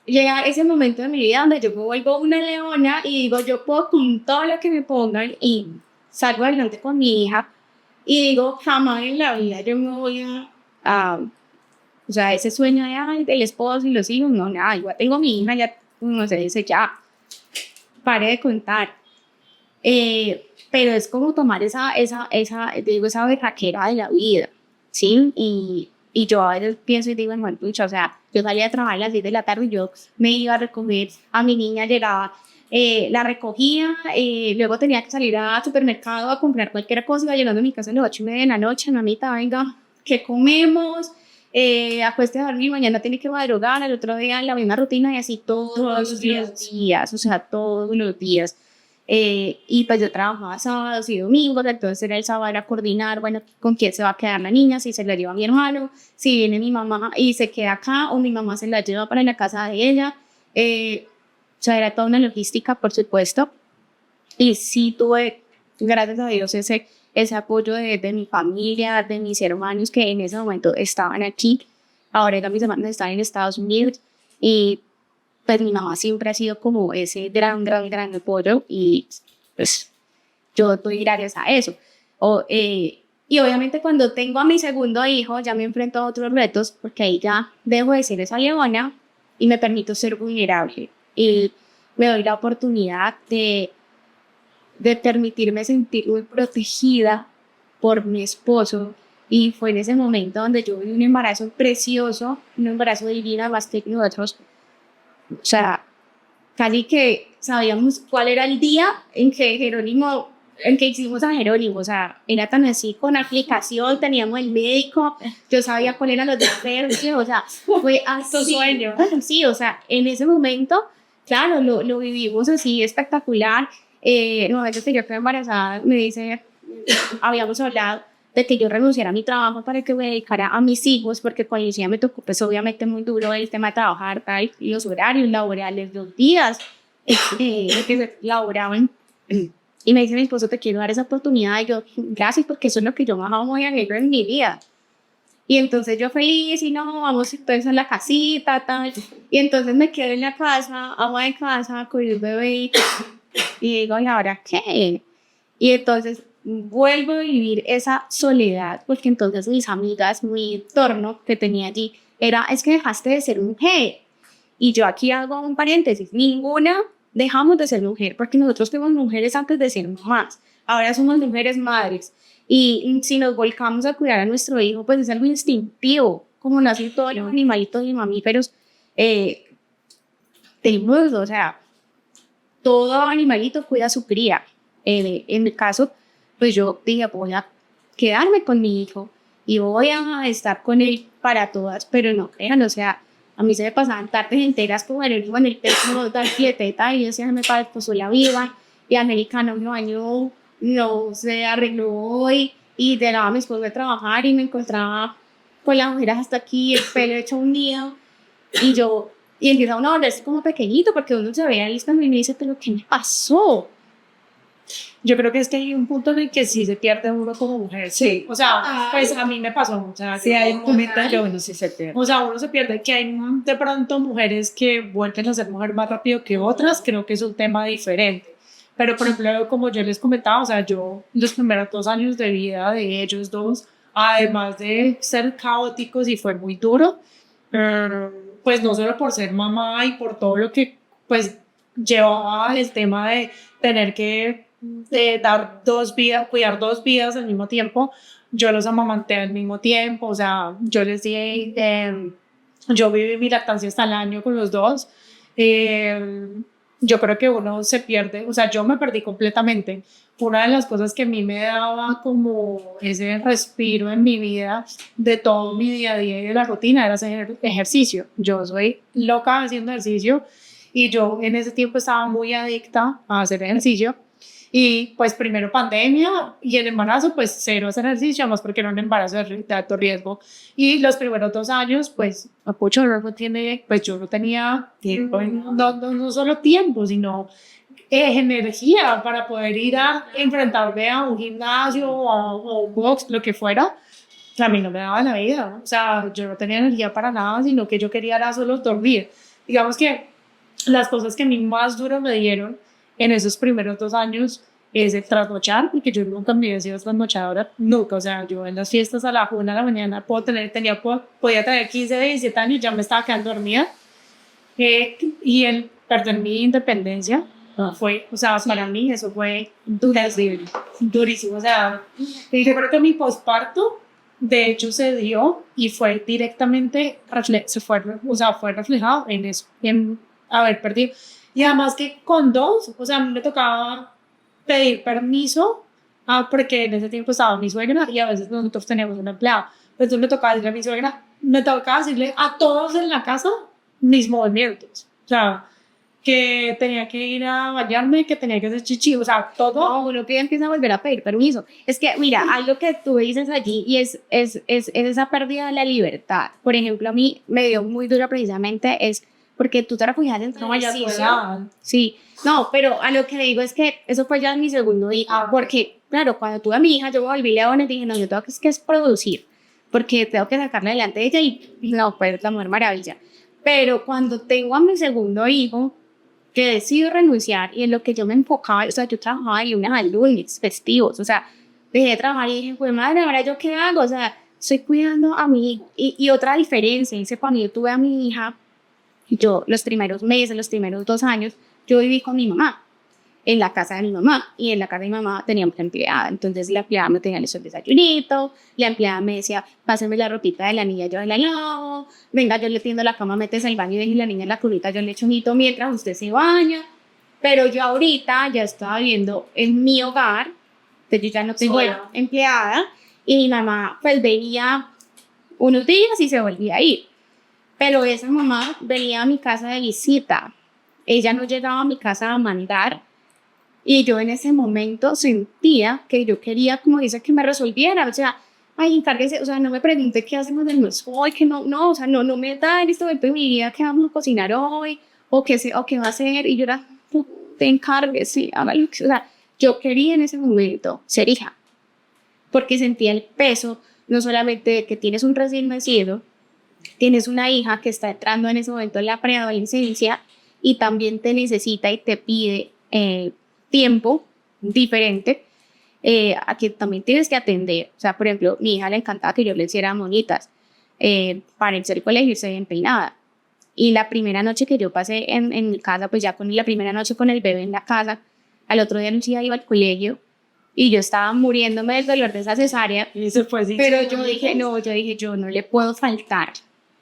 llega ese momento de mi vida donde yo me vuelvo una leona y digo, yo puedo con todo lo que me pongan y salgo adelante con mi hija. Y digo, jamás en la vida yo me voy o sea, ese sueño de, ay, del esposo y los hijos, no, nada, igual tengo mi hija, ya, no sé, dice, ya, pare de contar. Pero es como tomar digo, esa berraquera de la vida, ¿sí? Y yo a veces pienso y digo, bueno, pucha, o sea, yo salía a trabajar a las 10 de la tarde y yo me iba a recoger a mi niña, llegaba, la recogía, luego tenía que salir al supermercado a comprar cualquier cosa, iba llegando a mi casa a las 8:30 de la noche, mamita, venga, ¿qué comemos? Acueste a dormir, mañana tiene que madrugar, al otro día la misma rutina y así todos los días, o sea, todos los días. Y pues yo trabajaba sábados y domingos, entonces era el sábado era coordinar, bueno, con quién se va a quedar la niña, si se la lleva a mi hermano, si viene mi mamá y se queda acá o mi mamá se la lleva para la casa de ella. O sea, era toda una logística, por supuesto. Y sí tuve, gracias a Dios, ese apoyo de mi familia, de mis hermanos que en ese momento estaban aquí. Ahora ya mis hermanos están en Estados Unidos y pues mi mamá siempre ha sido como ese gran apoyo y pues yo doy gracias a eso. Y obviamente cuando tengo a mi segundo hijo ya me enfrento a otros retos porque ahí ya dejo de ser esa leona y me permito ser vulnerable y me doy la oportunidad de permitirme sentir muy protegida por mi esposo. Y fue en ese momento donde yo vi un embarazo precioso, un embarazo divino, más que nosotros. O sea, casi que sabíamos cuál era el día en que hicimos a Jerónimo. O sea, era tan así, con aplicación, teníamos el médico, yo sabía cuál eran los deseos, o sea, fue así. Sueño. Sí, o sea, en ese momento, claro, lo vivimos así espectacular. En el momento que yo quedé embarazada, me dice, habíamos hablado de que yo renunciara a mi trabajo para que me dedicara a mis hijos, porque cuando Lucía me tocó, pues obviamente muy duro el tema de trabajar, tal, y los horarios laborales, los días que se laboraban. Y me dice mi esposo, te quiero dar esa oportunidad. Y yo, gracias, porque eso es lo que yo más voy a alegrar en mi vida. Y entonces yo feliz, y no, vamos entonces a la casita, tal. Y entonces me quedo en la casa, ama de casa, con el bebé. Y digo, ¿y ahora qué? Y entonces vuelvo a vivir esa soledad, porque entonces mis amigas, mi entorno que tenía allí, es que dejaste de ser mujer. Y yo aquí hago un paréntesis, ninguna dejamos de ser mujer, porque nosotros fuimos mujeres antes de ser mamás, ahora somos mujeres madres. Y si nos volcamos a cuidar a nuestro hijo, pues es algo instintivo, como nacen todos los animalitos y mamíferos del mundo, o sea, todo animalito cuida a su cría. En mi caso, pues yo dije, voy a quedarme con mi hijo y voy a estar con él para todas, pero no crean, o sea, A mí se me pasaban tardes enteras como en el teléfono dar quieteta y yo decía, me pasó la vida y América no me bañó, no se arregló hoy y de nada me después de trabajar y me encontraba con las ojeras hasta aquí, el pelo hecho un nido y empieza uno a volverse como pequeñito porque uno se ve ahí y me dice, pero ¿qué me pasó? Yo creo que es que hay un punto en el que sí se pierde uno como mujer. Sí. O sea, pues a mí me pasó. O sea, Sí, hay un momento en que uno sí se pierde. o sea, uno se pierde que hay de pronto mujeres que vuelven a ser mujer más rápido que otras. Creo que es un tema diferente. Pero, por ejemplo, como yo les comentaba, o sea, yo los primeros 2 años de vida de ellos dos, además de ser caóticos y fue muy duro, pues no solo por ser mamá y por todo lo que pues llevaba el tema de tener que dar 2 vidas, cuidar 2 vidas al mismo tiempo, yo los amamanté al mismo tiempo, o sea, yo les di, yo viví mi lactancia hasta el año con los dos. Yo creo que uno se pierde, o sea, yo me perdí completamente. Una de las cosas que a mí me daba como ese respiro en mi vida, de todo mi día a día y de la rutina, era hacer ejercicio. Yo soy loca haciendo ejercicio y yo en ese tiempo estaba muy adicta a hacer ejercicio. Y pues primero pandemia y el embarazo, pues cero hacer ejercicio, más porque era un embarazo de alto riesgo. Y los primeros 2 años, pues, Apocho no tiene, pues yo no tenía tiempo, no solo tiempo, sino energía para poder ir a enfrentarme a un gimnasio o un box, lo que fuera. A mí no me daba la vida, o sea, yo no tenía energía para nada, sino que yo quería era solo dormir. Digamos que las cosas que a mí más duro me dieron en esos primeros 2 años es el trasnochar, porque yo nunca me había sido trasnochadora, nunca, o sea, yo en las fiestas a la 1 de la mañana podía tener 15, 17 años, ya me estaba quedando dormida, y el perder mi independencia fue, o sea, para mí eso fue durísimo, durísimo, o sea, y yo creo que mi posparto, de hecho, se dio y fue directamente, fue reflejado en eso, en haber perdido. Y además que con dos, o sea, a mí me tocaba pedir permiso, porque en ese tiempo estaba mi suegra y a veces nosotros teníamos una empleada. Entonces me tocaba decirle a mi suegra, me tocaba decirle a todos en la casa mis movimientos. O sea, que tenía que ir a bañarme, que tenía que hacer chichi, o sea, todo. No, uno que ya empieza a volver a pedir permiso. Es que, mira, algo que tú dices allí y es esa pérdida de la libertad. Por ejemplo, a mí me dio muy dura precisamente es porque tú te refugias en No, ya ejercicio. Sí, no, pero a lo que digo es que eso fue ya mi segundo hijo, porque, claro, cuando tuve a mi hija, yo volví león y dije, no, yo tengo que es producir, porque tengo que sacarle adelante a ella y no, pues la mujer maravilla. Pero cuando tengo a mi segundo hijo, que decido renunciar y en lo que yo me enfocaba, o sea, yo trabajaba de lunes a lunes, festivos, o sea, dejé de trabajar y dije, pues madre, ¿ahora yo qué hago? O sea, estoy cuidando a mi hija. Y otra diferencia es que cuando yo tuve a mi hija, yo los primeros meses, los primeros 2 años, yo viví con mi mamá, en la casa de mi mamá, y en la casa de mi mamá teníamos empleada, entonces la empleada me tenía listo el desayunito, la empleada me decía, pásenme la ropita de la niña, yo la lavo, venga, yo le tiendo la cama, metes al baño y deje la niña en la cunita, yo le echo un hito mientras usted se baña, pero yo ahorita ya estaba viviendo en mi hogar, entonces yo ya no tengo empleada, y mi mamá pues venía unos días y se volvía a ir, pero esa mamá venía a mi casa de visita, ella no llegaba a mi casa a mandar. Y yo en ese momento sentía que yo quería, como dice, que me resolviera, o sea, ay, encárguese, o sea, no me pregunte qué hacemos del almuerzo hoy, que no, o sea, no me da en este momento de mi vida qué vamos a cocinar hoy, o qué va a hacer, y yo era, no, te encargues, sí, hágalo, o sea, yo quería en ese momento ser hija, porque sentía el peso, no solamente de que tienes un recién nacido, tienes una hija que está entrando en ese momento en la preadolescencia, y también te necesita y te pide, tiempo diferente, a que también tienes que atender. O sea, por ejemplo, mi hija le encantaba que yo le hiciera monitas para irse al colegio, irse bien peinada. Y la primera noche que yo pasé en mi casa, pues ya con la primera noche con el bebé en la casa, al otro día Lucía iba al colegio y yo estaba muriéndome del dolor de esa cesárea. Y se fue así. Pero yo dije, yo no le puedo faltar.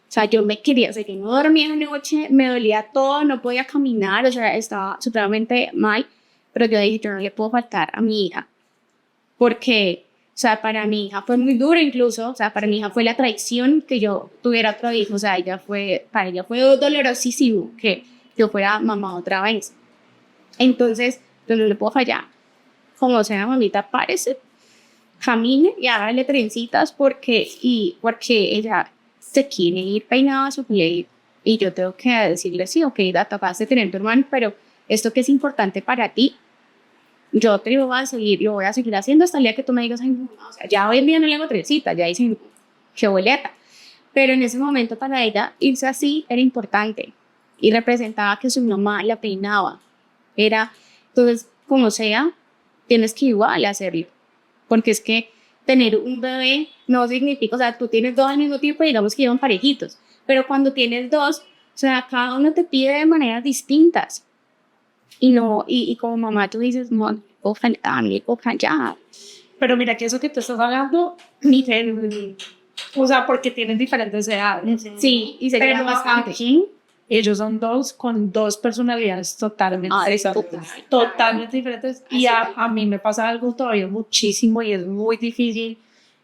O sea, yo me quería, o sea, yo no dormía de noche, me dolía todo, no podía caminar, o sea, estaba supremamente mal. Pero yo dije, yo no le puedo faltar a mi hija, porque, o sea, para mi hija fue muy duro incluso, o sea, para mi hija fue la traición que yo tuviera otro hijo, o sea, para ella fue dolorosísimo que yo fuera mamá otra vez. Entonces, yo no le puedo fallar. Como sea, mamita, párese, camine y hágale trencitas porque ella se quiere ir peinada a su pie y yo tengo que decirle, sí, ok, tocaste tener tu hermano, pero esto que es importante para ti, yo te lo voy a seguir haciendo hasta el día que tú me digas, ay, no, o sea, ya hoy en día no le hago trencitas, ya dicen que boleta, pero en ese momento para ella irse así era importante y representaba que su mamá la peinaba, entonces, como sea, tienes que igual hacerlo, porque es que tener un bebé no significa, o sea, tú tienes dos al mismo tiempo y digamos que llevan parejitos, pero cuando tienes dos, o sea, cada uno te pide de maneras distintas. Y no, y como mamá tú dices, no, me puedo fallar. Pero mira que eso que tú estás hablando, o sea, porque tienen diferentes edades. Sí, y se llevan Pero bastante. aquí, ellos son dos con dos personalidades totalmente totalmente diferentes. Y a mí me pasa algo todavía muchísimo y es muy difícil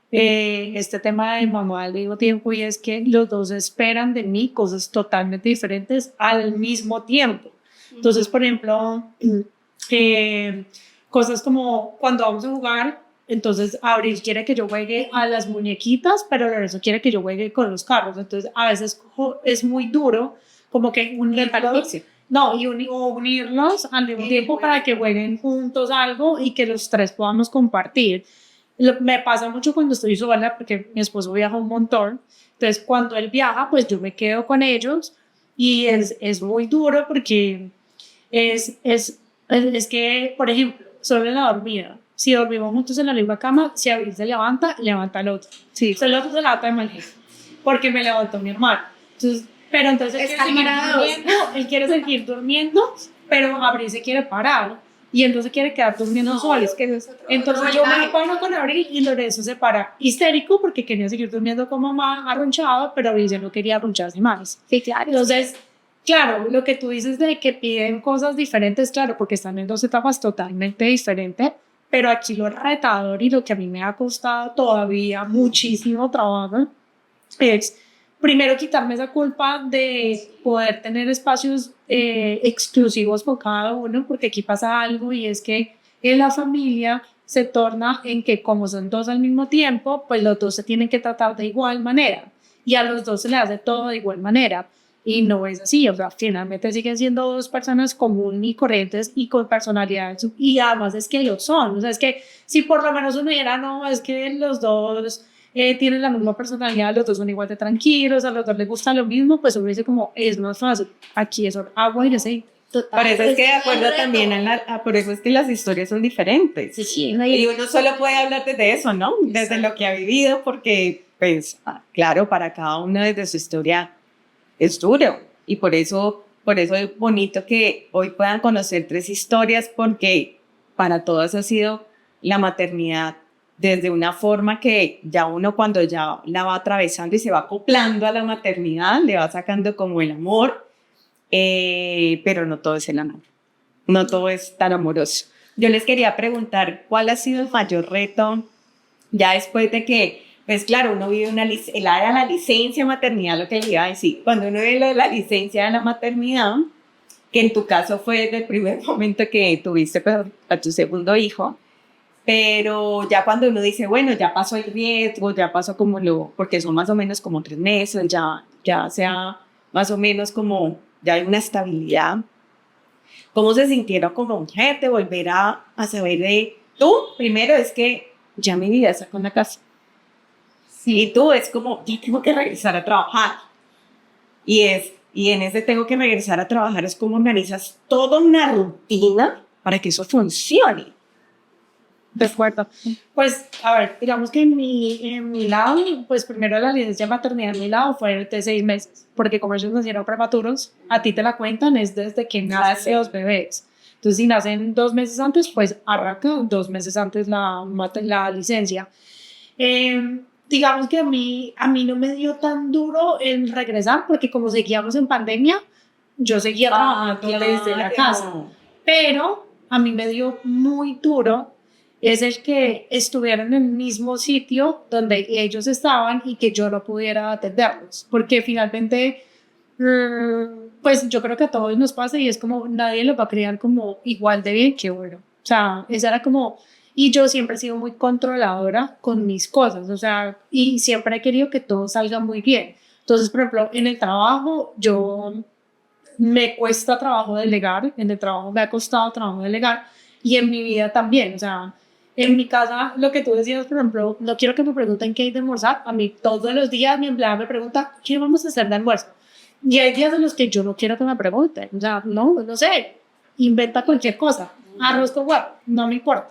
este tema de mamá al mismo tiempo, y es que los dos esperan de mí cosas totalmente diferentes al mismo tiempo. Entonces, por ejemplo, cosas como cuando vamos a jugar, entonces Abril quiere que yo juegue a las muñequitas, pero Lorenzo quiere que yo juegue con los carros. Entonces, a veces es muy duro como que unirlos, no, o unirlos al mismo tiempo para que jueguen juntos algo y que los tres podamos compartir. Me pasa mucho cuando estoy sola porque mi esposo viaja un montón. Entonces, cuando él viaja, pues yo me quedo con ellos y es muy duro porque es que, por ejemplo, solo en la dormida. Si dormimos juntos en la misma cama, si Abril se levanta, levanta al otro. Sí. Entonces, el otro se levanta de mal genio, porque me levantó mi hermano. Entonces, pero entonces él quiere seguir durmiendo, pero Abril se quiere parar y entonces quiere quedar durmiendo solo. Entonces yo me paro con Abril y Lorenzo se para histérico porque quería seguir durmiendo con mamá arrunchado, pero Abril ya no quería arruncharse más. Sí, claro. Entonces, claro, lo que tú dices de que piden cosas diferentes, claro, porque están en dos etapas totalmente diferentes, pero aquí lo retador y lo que a mí me ha costado todavía muchísimo trabajo es primero quitarme esa culpa de poder tener espacios exclusivos con cada uno, porque aquí pasa algo y es que en la familia se torna en que como son dos al mismo tiempo, pues los dos se tienen que tratar de igual manera y a los dos se les hace todo de igual manera. Y no es así, o sea, finalmente siguen siendo dos personas comunes y corrientes y con personalidades, y además es que lo son, o sea, es que si por lo menos uno dijera, no, es que los dos tienen la misma personalidad, los dos son igual de tranquilos, a los dos les gusta lo mismo, pues uno dice como, es más fácil, aquí es agua y aceite. Por eso es que de acuerdo también por eso es que las historias son diferentes. Sí, Y uno solo puede hablar desde eso, ¿no? Desde lo que ha vivido, porque, pues, claro, para cada uno desde su historia es duro. Y por eso es bonito que hoy puedan conocer tres historias, porque para todas ha sido la maternidad desde una forma que ya uno cuando ya la va atravesando y se va acoplando a la maternidad, le va sacando como el amor, pero no todo es el amor, no todo es tan amoroso. Yo les quería preguntar, ¿cuál ha sido el mayor reto ya después de que, pues claro, uno vive la licencia de maternidad, lo que le iba a decir, cuando uno vive la licencia de la maternidad, que en tu caso fue desde el primer momento que tuviste a tu segundo hijo, pero ya cuando uno dice, bueno, ya pasó el riesgo, ya pasó porque son más o menos como 3 meses, ya sea más o menos como, ya hay una estabilidad. ¿Cómo se sintieron como mujer de volver a saber de tú? Primero es que ya mi vida está con la casa. Sí. Y tú es como, ya tengo que regresar a trabajar. Y en ese tengo que regresar a trabajar es como organizas toda una rutina para que eso funcione. De acuerdo. Pues, a ver, digamos que en mi lado, pues primero la licencia de maternidad en mi lado fue de 6 meses, porque como ellos nacieron prematuros, a ti te la cuentan es desde que nacen los bebés. Entonces, si nacen 2 meses antes, pues arranca 2 meses antes la licencia. Digamos que a mí no me dio tan duro el regresar, porque como seguíamos en pandemia, yo seguía trabajando desde la casa. Pero a mí me dio muy duro es el que estuvieran en el mismo sitio donde ellos estaban y que yo no pudiera atenderlos, porque finalmente, pues yo creo que a todos nos pasa y es como nadie los va a criar como igual de bien que uno. O sea, esa era como, y yo siempre he sido muy controladora con mis cosas, o sea, y siempre he querido que todo salga muy bien. Entonces, por ejemplo, en el trabajo, yo me cuesta trabajo delegar, en el trabajo me ha costado trabajo delegar y en mi vida también, o sea, en mi casa, lo que tú decías, por ejemplo, no quiero que me pregunten qué hay de almorzar, a mí todos los días mi empleada me pregunta, ¿qué vamos a hacer de almuerzo? Y hay días en los que yo no quiero que me pregunten, o sea, no sé, inventa cualquier cosa, arroz con huevo, no me importa,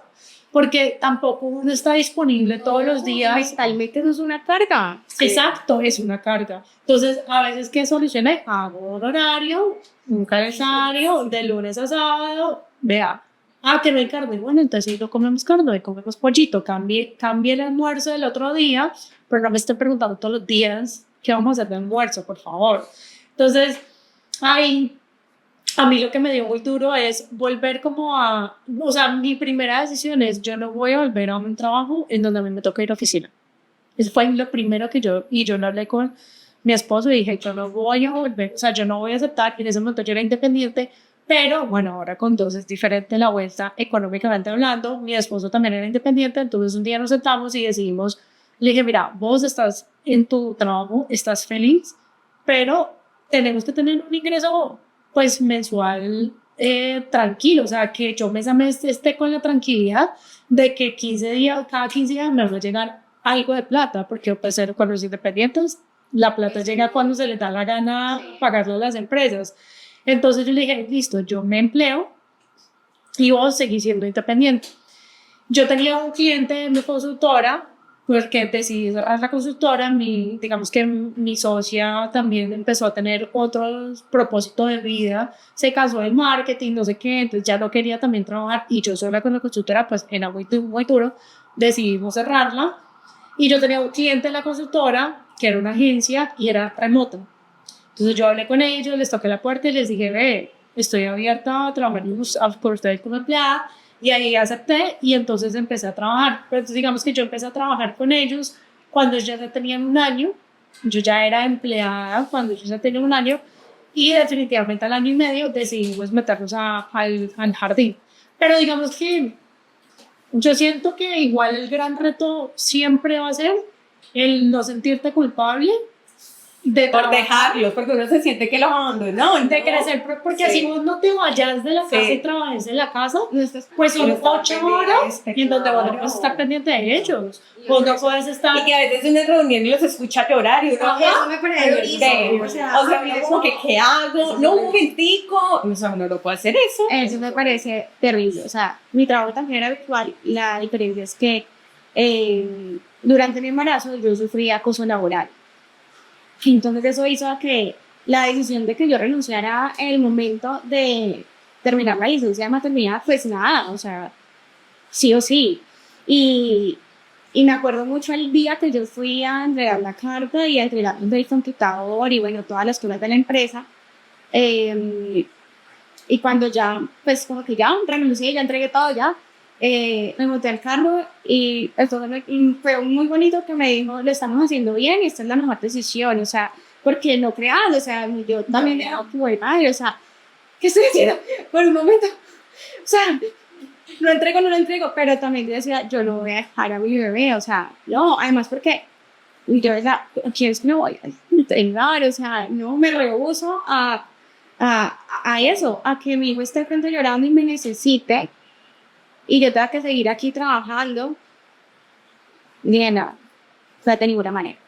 porque tampoco uno está disponible todos los días. Mentalmente eso es una carga. Exacto, es una carga. Entonces, a veces, ¿qué solucioné? Hago un horario, un calendario, de lunes a sábado, vea, que no hay carne. Bueno, entonces si no comemos carne, comemos pollito, cambie el almuerzo del otro día, pero no me estén preguntando todos los días qué vamos a hacer de almuerzo, por favor. Entonces, ahí a mí lo que me dio muy duro es volver como a, o sea, mi primera decisión es, yo no voy a volver a un trabajo en donde a mí me toca ir a oficina. Eso fue lo primero que yo lo hablé con mi esposo y dije, yo no voy a volver, o sea, yo no voy a aceptar, en ese momento yo era independiente, pero bueno, ahora con dos es diferente la vuelta económicamente hablando, mi esposo también era independiente, entonces un día nos sentamos y decidimos, le dije, mira, vos estás en tu trabajo, estás feliz, pero tenemos que tener un ingreso pues mensual tranquilo, o sea, que yo mes a mes esté con la tranquilidad de que 15 días, cada 15 días me va a llegar algo de plata, porque pues cuando los independientes, la plata llega cuando se les da la gana pagarlo a las empresas. Entonces yo le dije, listo, yo me empleo y vos seguís siendo independiente. Yo tenía un cliente de mi consultora, porque decidí cerrar la consultora, digamos que mi socia también empezó a tener otros propósitos de vida, se casó en marketing, no sé qué, entonces ya no quería también trabajar y yo sola con la consultora, pues era muy duro, decidimos cerrarla y yo tenía un cliente en la consultora que era una agencia y era remoto. Entonces yo hablé con ellos, les toqué la puerta y les dije, ve, estoy abierta a trabajar con ustedes como empleada. Y ahí acepté y entonces empecé a trabajar. Pero entonces digamos que yo empecé a trabajar con ellos cuando ellos ya tenían un año. Yo ya era empleada cuando ellos ya tenían un año y definitivamente al año y medio decidimos meternos al jardín. Pero digamos que yo siento que igual el gran reto siempre va a ser el no sentirte culpable de Por trabajar, dejarlos, porque uno se siente que los abandonó. de crecer, porque así vos no te vayas de la casa y trabajes en la casa, pues son 8 horas y en donde vos no puedes estar pendiente de ellos, vos no puedes estar... Y que a veces en una reunión y los escucha llorar y uno, Eso me parece durísimo. o sea, uno como que, ¿qué hago? No, un momentico. O sea, uno no puede hacer eso. Eso me parece terrible. O sea, mi trabajo también era virtual. La diferencia es que durante mi embarazo yo sufría acoso laboral. Entonces eso hizo que la decisión de que yo renunciara en el momento de terminar la licencia de maternidad, pues nada, o sea, sí o sí. Y me acuerdo mucho el día que yo fui a entregar la carta y a entregar el computador y bueno, todas las cosas de la empresa. Y cuando ya, pues como que ya renuncié, ya entregué todo ya, me monté al carro y entonces fue muy bonito que me dijo, lo estamos haciendo bien y esta es la mejor decisión, o sea, porque no creas, o sea, yo también era como de madre, o sea, ¿qué estoy haciendo? Por un momento, o sea, lo entrego, no lo entrego, pero también decía, yo no voy a dejar a mi bebé, o sea, no, además porque yo, ¿quién es que me voy a entregar? O sea, no me rehúso a eso, a que mi hijo esté frente llorando y me necesite y yo tenga que seguir aquí trabajando, ni nada, o sea, de ninguna manera.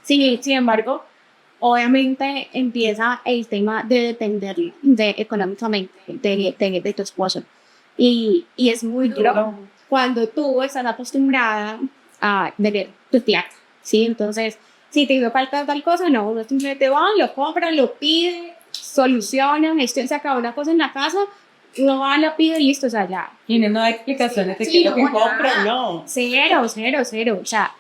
Sí, sin embargo, obviamente empieza el tema de depender económicamente de tu esposo y es muy duro cuando tú estás acostumbrada a tener tu tía, ¿sí? Entonces, si te hizo falta tal cosa, no, uno simplemente va, lo compra, lo pide, soluciona, se acabó una cosa en la casa, uno va, la pide y listo, o sea, ya. Y no hay explicaciones de Sí, qué es lo que no, compran, nada. no. Cero, o sea,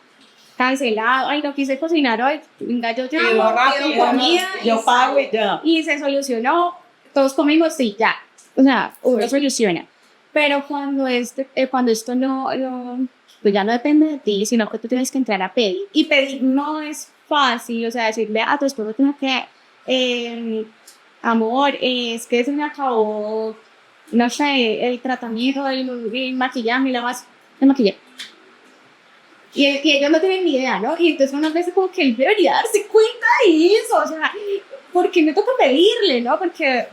cancelado, ay, no quise cocinar hoy, venga, yo Pido llamo, rápido, pido comida, yo pago y ya. y se solucionó, todos comimos, sí, ya, o sea, uno soluciona. Pero cuando esto pues ya no depende de ti, sino que tú tienes que entrar a pedir. Y pedir no es fácil, o sea, decirle a tu esposo tengo que, amor, es que se me acabó, no sé, el tratamiento, el maquillaje, el maquillaje. Y ellos no tienen ni idea, ¿no? Y entonces unas veces como que él debería darse cuenta de eso, o sea, ¿por qué me toca pedirle, no? Porque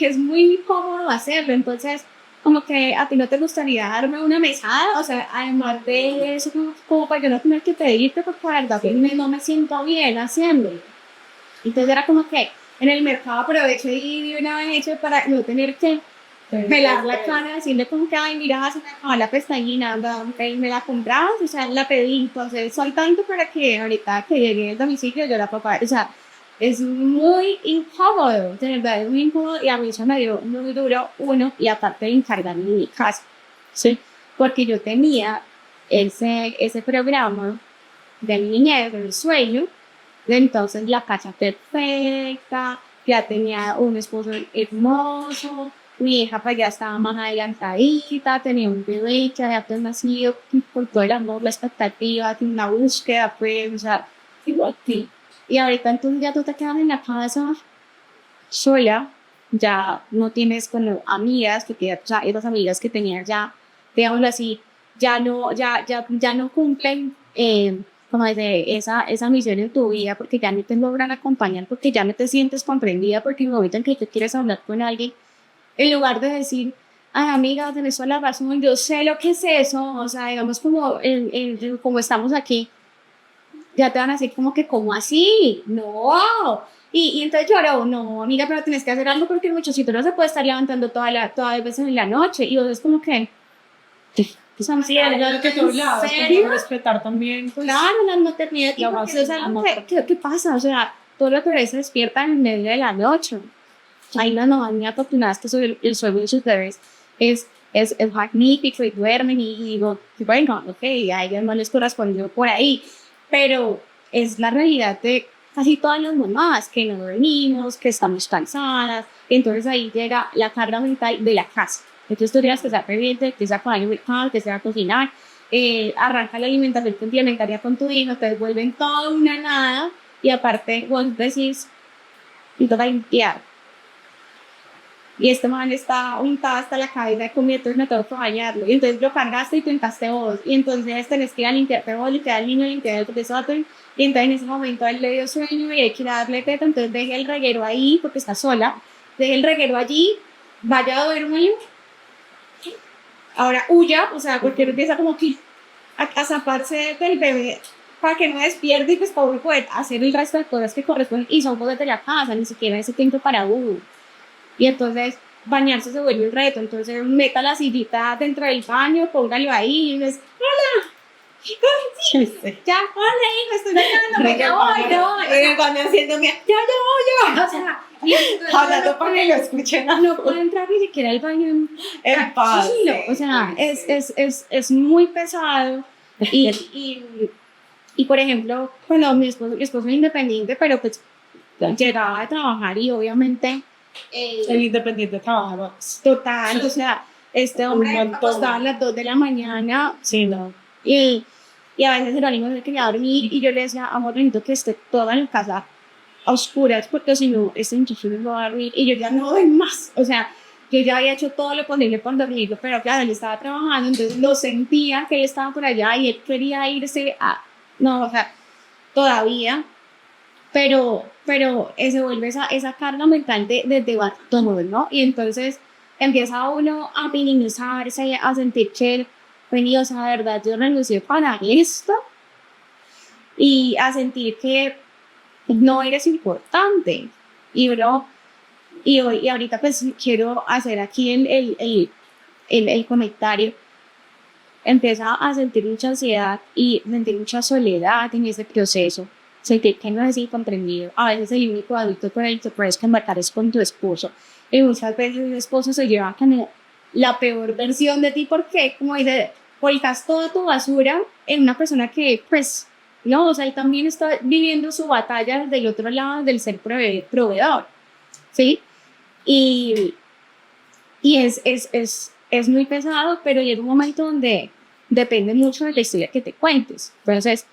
es muy incómodo hacerlo, entonces como que a ti no te gustaría darme una mesada, o sea, además de eso, como para yo no tener que pedirte, porque la verdad no me siento bien haciéndolo. Entonces era como que en el mercado aprovecho y de una vez hecho para no tener que pelar la cara, decirle como que, ay, mira, se me acabó la pestañina, y me la comprabas, o sea, la pedí, entonces soy tanto para que ahorita que llegue al domicilio yo la pueda, o sea, es muy incómodo, de verdad, es muy incómodo y a mí eso me dio muy duro, uno, y aparte de encargarme en mi casa, ¿sí? Porque yo tenía ese programa de mi niñez, del sueño, entonces la casa perfecta, ya tenía un esposo hermoso, mi hija pues ya estaba más adelantadita, tenía un bebé que había pues nacido con todo el amor, la expectativa, una búsqueda, pues, o sea, igual que. Y ahorita entonces ya tú te quedas en la casa sola, ya no tienes como amigas, porque o sea, esas amigas que tenías ya, digámoslo así, ya no cumplen, como dice, esa misión en tu vida, porque ya no te logran acompañar, porque ya no te sientes comprendida, porque en el momento en que tú quieres hablar con alguien, en lugar de decir, ay, amiga, tenés toda la razón, yo sé lo que es eso, o sea, digamos como estamos aquí, ya te van a decir como que, ¿cómo así? No. Y entonces lloro, no, amiga, pero tienes que hacer algo porque el muchachito no se puede estar levantando todas las veces en la noche. Y vos es como que, Sí, es que todos lados, ¿en hay serio? que respetar también, pues, Claro, la maternidad, y la porque base es algo amor. ¿qué pasa? O sea, todo lo que se despierta en medio de la noche. Hay una niña afortunadas que sobre el sueño de sus bebés es magnífico y duermen y digo, bueno, ok, a ellas no les correspondió por ahí, pero es la realidad de casi todas las mamás que no dormimos, que estamos cansadas, entonces ahí llega la carga mental de la casa. Entonces tú tienes que estar pendiente, que sea con el mercado, que sea cocinar, arranca la alimentación complementaria con tu hijo, te vuelven toda una nada y aparte vos decís, y toca limpiar. Y este man está untado hasta la cabeza de comida, entonces me tengo que bañarlo. Y entonces lo cargaste y tentaste vos. Y entonces tenés que ir a limpiarte vos, limpiar al niño, limpiar el desorden. Y entonces en ese momento él le dio sueño y hay que ir a darle teta. Entonces deje el reguero ahí porque está sola. Deje el reguero allí, vaya a dormir. Ahora huya, o sea, porque empieza como que a zaparse del bebé para que no despierte y pues para uno poder hacer el resto de cosas que corresponden. Y son cosas de la casa, ni siquiera ese tiempo para uno. Y entonces bañarse se vuelve un reto. Entonces meta la sillita dentro del baño, póngalo ahí y les, hola, ya, hola hijo, estoy bañándome, ya voy, ya voy. En el baño haciéndome, O sea, y entonces hablando para que lo escuchen. no puede entrar ni siquiera al baño En paz. tranquilo. O sea, es muy pesado. Y por ejemplo, bueno, mi esposo es independiente, pero pues llegaba a trabajar y obviamente El independiente trabaja más. total, o sea, este hombre montón. acostaba a las 2 de la mañana Sí, no. y a veces Jerónimo se quería dormir y yo le decía, amor, necesito que esté toda en casa a oscuras porque si no, este muchacho no va a dormir y yo ya no doy más, o sea, yo ya había hecho todo lo posible por dormirlo, pero claro, él estaba trabajando, entonces lo sentía que él estaba por allá y él quería irse a, no, o sea, todavía, pero se vuelve esa carga mental de todo, ¿no? Y entonces empieza uno a minimizarse, a sentir que, bueno, o sea, de verdad, yo renuncié para esto y a sentir que no eres importante. Y ahorita pues quiero hacer aquí el comentario. Empieza a sentir mucha ansiedad y sentir mucha soledad en ese proceso. Sentir que no es incomprendido. A veces el único adulto con el que puedes conversar es con tu esposo. Y muchas veces el esposo se lleva como la peor versión de ti porque, como dice, volcas toda tu basura en una persona que, pues, no, o sea, él también está viviendo su batalla del otro lado del ser proveedor, ¿sí? Y es es muy pesado, pero llega un momento donde depende mucho de la historia que te cuentes. Entonces,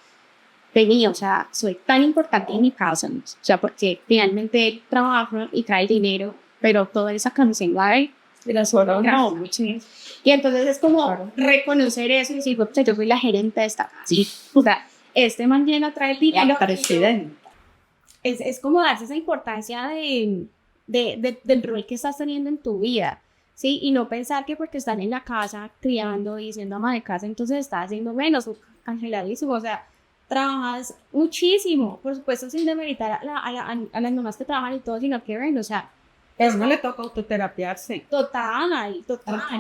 vení, o sea, soy tan importante en mi casa, ¿no? O sea, porque finalmente trabajo y trae dinero, pero toda esa canción va a ir. De la sola, no, sí. Y entonces es como Claro. reconocer eso y decir, pues, yo soy la gerente de esta casa. Sí. O sea, este man lleno trae el dinero. Presidente. Es como darse esa importancia del rol que estás teniendo en tu vida, ¿sí? Y no pensar que porque están en la casa criando y siendo ama de casa, entonces estás haciendo menos, o canceladísimo, o sea, trabajas muchísimo, por supuesto, sin demeritar a las mamás que trabajan y todo, sino que ven, o sea, A uno le toca autoterapiarse. total,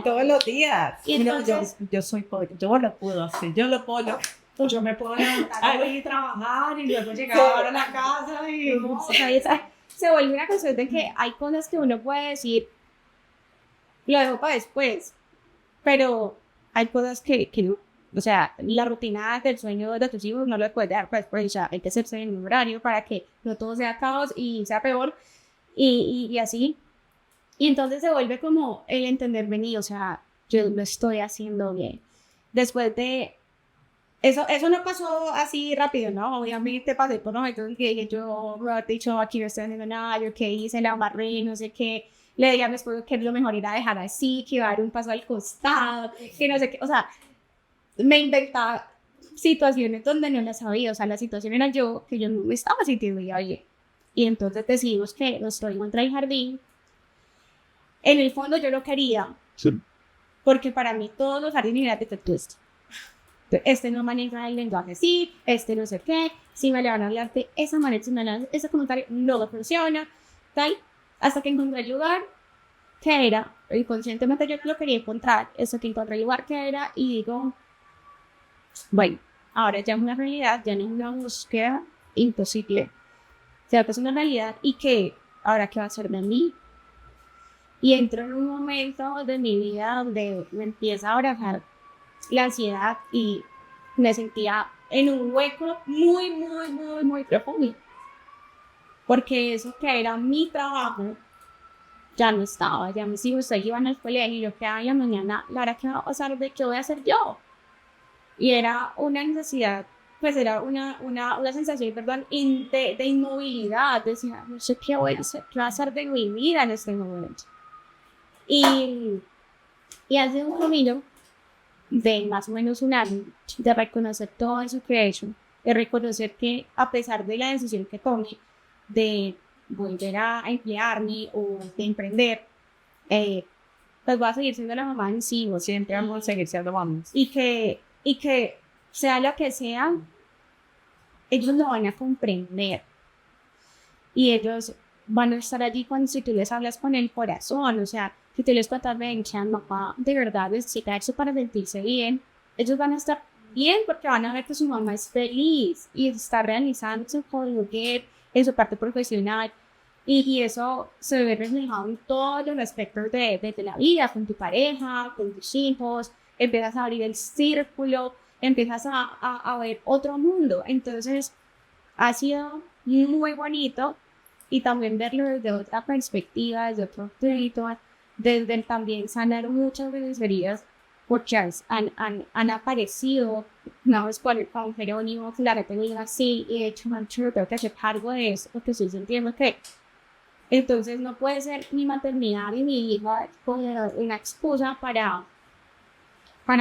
Todos los días. Y entonces- yo soy pobre, yo lo puedo hacer, yo lo puedo. Yo me puedo levantar y trabajar y luego llegar a la casa y... no, o sea, se vuelve una cuestión de que hay cosas que uno puede decir, lo dejo para después, pero hay cosas que no. O sea, la rutina del sueño de tus hijos no lo puedes dejar para después, o sea, hay que hacerse en un horario para que no todo sea caos y sea peor, y así. Y entonces se vuelve como el entender, vení, o sea, yo lo estoy haciendo bien. Después de... Eso no pasó así rápido, ¿no? Obviamente pasé por momentos en que dije, yo, me he dicho, aquí no estoy haciendo nada, yo qué hice, la amarré, no sé qué. Le dije a mi esposo que lo mejor era dejar así, que iba a dar un paso al costado, que no sé qué. O sea, me inventaba situaciones donde no las sabía. O sea, la situación era yo, que yo no me estaba sintiendo ya bien. Y entonces decidimos que nos tuvimos contra el jardín. En el fondo yo lo quería, Sí. porque para mí todos los jardines eran defectuosos. Este no maneja el lenguaje así, este no sé qué, si me le van a hablar de esa manera, si me van a hablar, ese comentario no me funciona, tal, hasta que encontré el lugar que era, inconscientemente yo lo quería encontrar, hasta que encontré el lugar que era y digo, bueno, ahora ya es una realidad, ya no es una búsqueda imposible, o sea, que es una realidad y que ahora qué va a ser de mí. Y entro en un momento de mi vida donde me empieza a abrazar la ansiedad y me sentía en un hueco muy, muy, muy, muy profundo. Porque eso que era mi trabajo ya no estaba, ya mis hijos se iban al colegio y yo que ay, mañana, Lara, ¿qué va a pasar? ¿De qué voy a hacer yo? Y era una necesidad, pues era una sensación, perdón, de inmovilidad, decía, no sé qué voy a hacer, qué va a hacer de mi vida en este momento. Y hace un camino de más o menos un año de reconocer todo eso que he hecho, de reconocer que a pesar de la decisión que tome de volver a emplearme o de emprender, pues voy a seguir siendo la mamá de mis hijos. Siempre vamos a seguir siendo mamás. Y que sea lo que sea, ellos lo van a comprender. Y ellos van a estar allí cuando si tú les hablas con el corazón, o sea, si tú les cuentas, ven, que mamá de verdad necesita eso para sentirse bien, ellos van a estar bien porque van a ver que su mamá es feliz y está realizando su mujer en su parte profesional. Y eso se ve reflejado en todos los aspectos de la vida, con tu pareja, con tus hijos, empiezas a abrir el círculo, empiezas a ver otro mundo. Entonces, ha sido muy bonito y también verlo desde otra perspectiva, desde otro punto, desde el también sanar muchas de mis heridas, porque han aparecido, una vez por el Juan Jerónimo, claro, te digo así, y de hecho, mancho, tengo que hacer cargo de eso, porque estoy sintiendo que entonces no puede ser mi maternidad y mi hija como una excusa para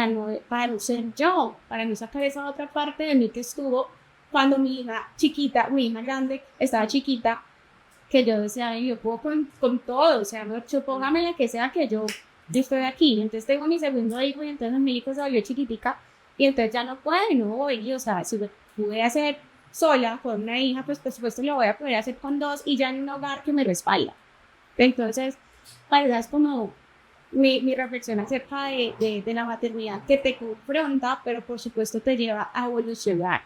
no ser yo, para no sacar esa otra parte de mí que estuvo cuando mi hija chiquita, mi hija grande, estaba chiquita, que yo decía, ay, yo puedo con todo, o sea, póngame la que sea que yo estoy aquí. Entonces tengo mi segundo hijo y entonces mi hijo se volvió chiquitica y entonces ya no puede, no, y, o sea, si lo pude hacer sola con una hija, pues por supuesto lo voy a poder hacer con dos y ya en un hogar que me respalda. Entonces, para verdad es como mi reflexión acerca de la maternidad que te confronta, pero por supuesto te lleva a evolucionar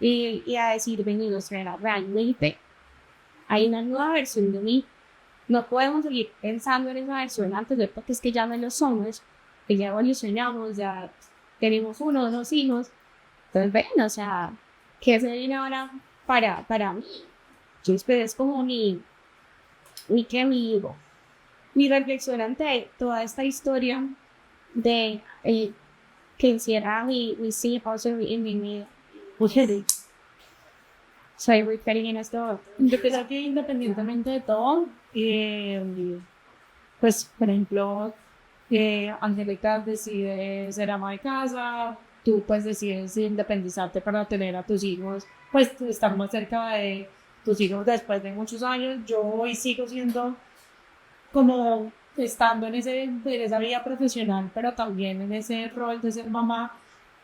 y a decir, venido, realmente hay una nueva versión de mí. No podemos seguir pensando en esa versión anterior porque es que ya no lo somos, que ya evolucionamos, ya tenemos uno o dos hijos. Entonces, bueno, o sea, ¿qué se viene ahora para mí? Entonces, es como mi reflexión ante toda esta historia de que encierra mis hijos en mi vida. Soy muy feliz en esto. Yo creo que independientemente de todo, pues, por ejemplo, Angélica decide ser ama de casa, tú pues decides independizarte para tener a tus hijos, pues estar más cerca de tus hijos después de muchos años. Yo hoy sigo siendo como estando en esa vida profesional, pero también en ese rol de ser mamá,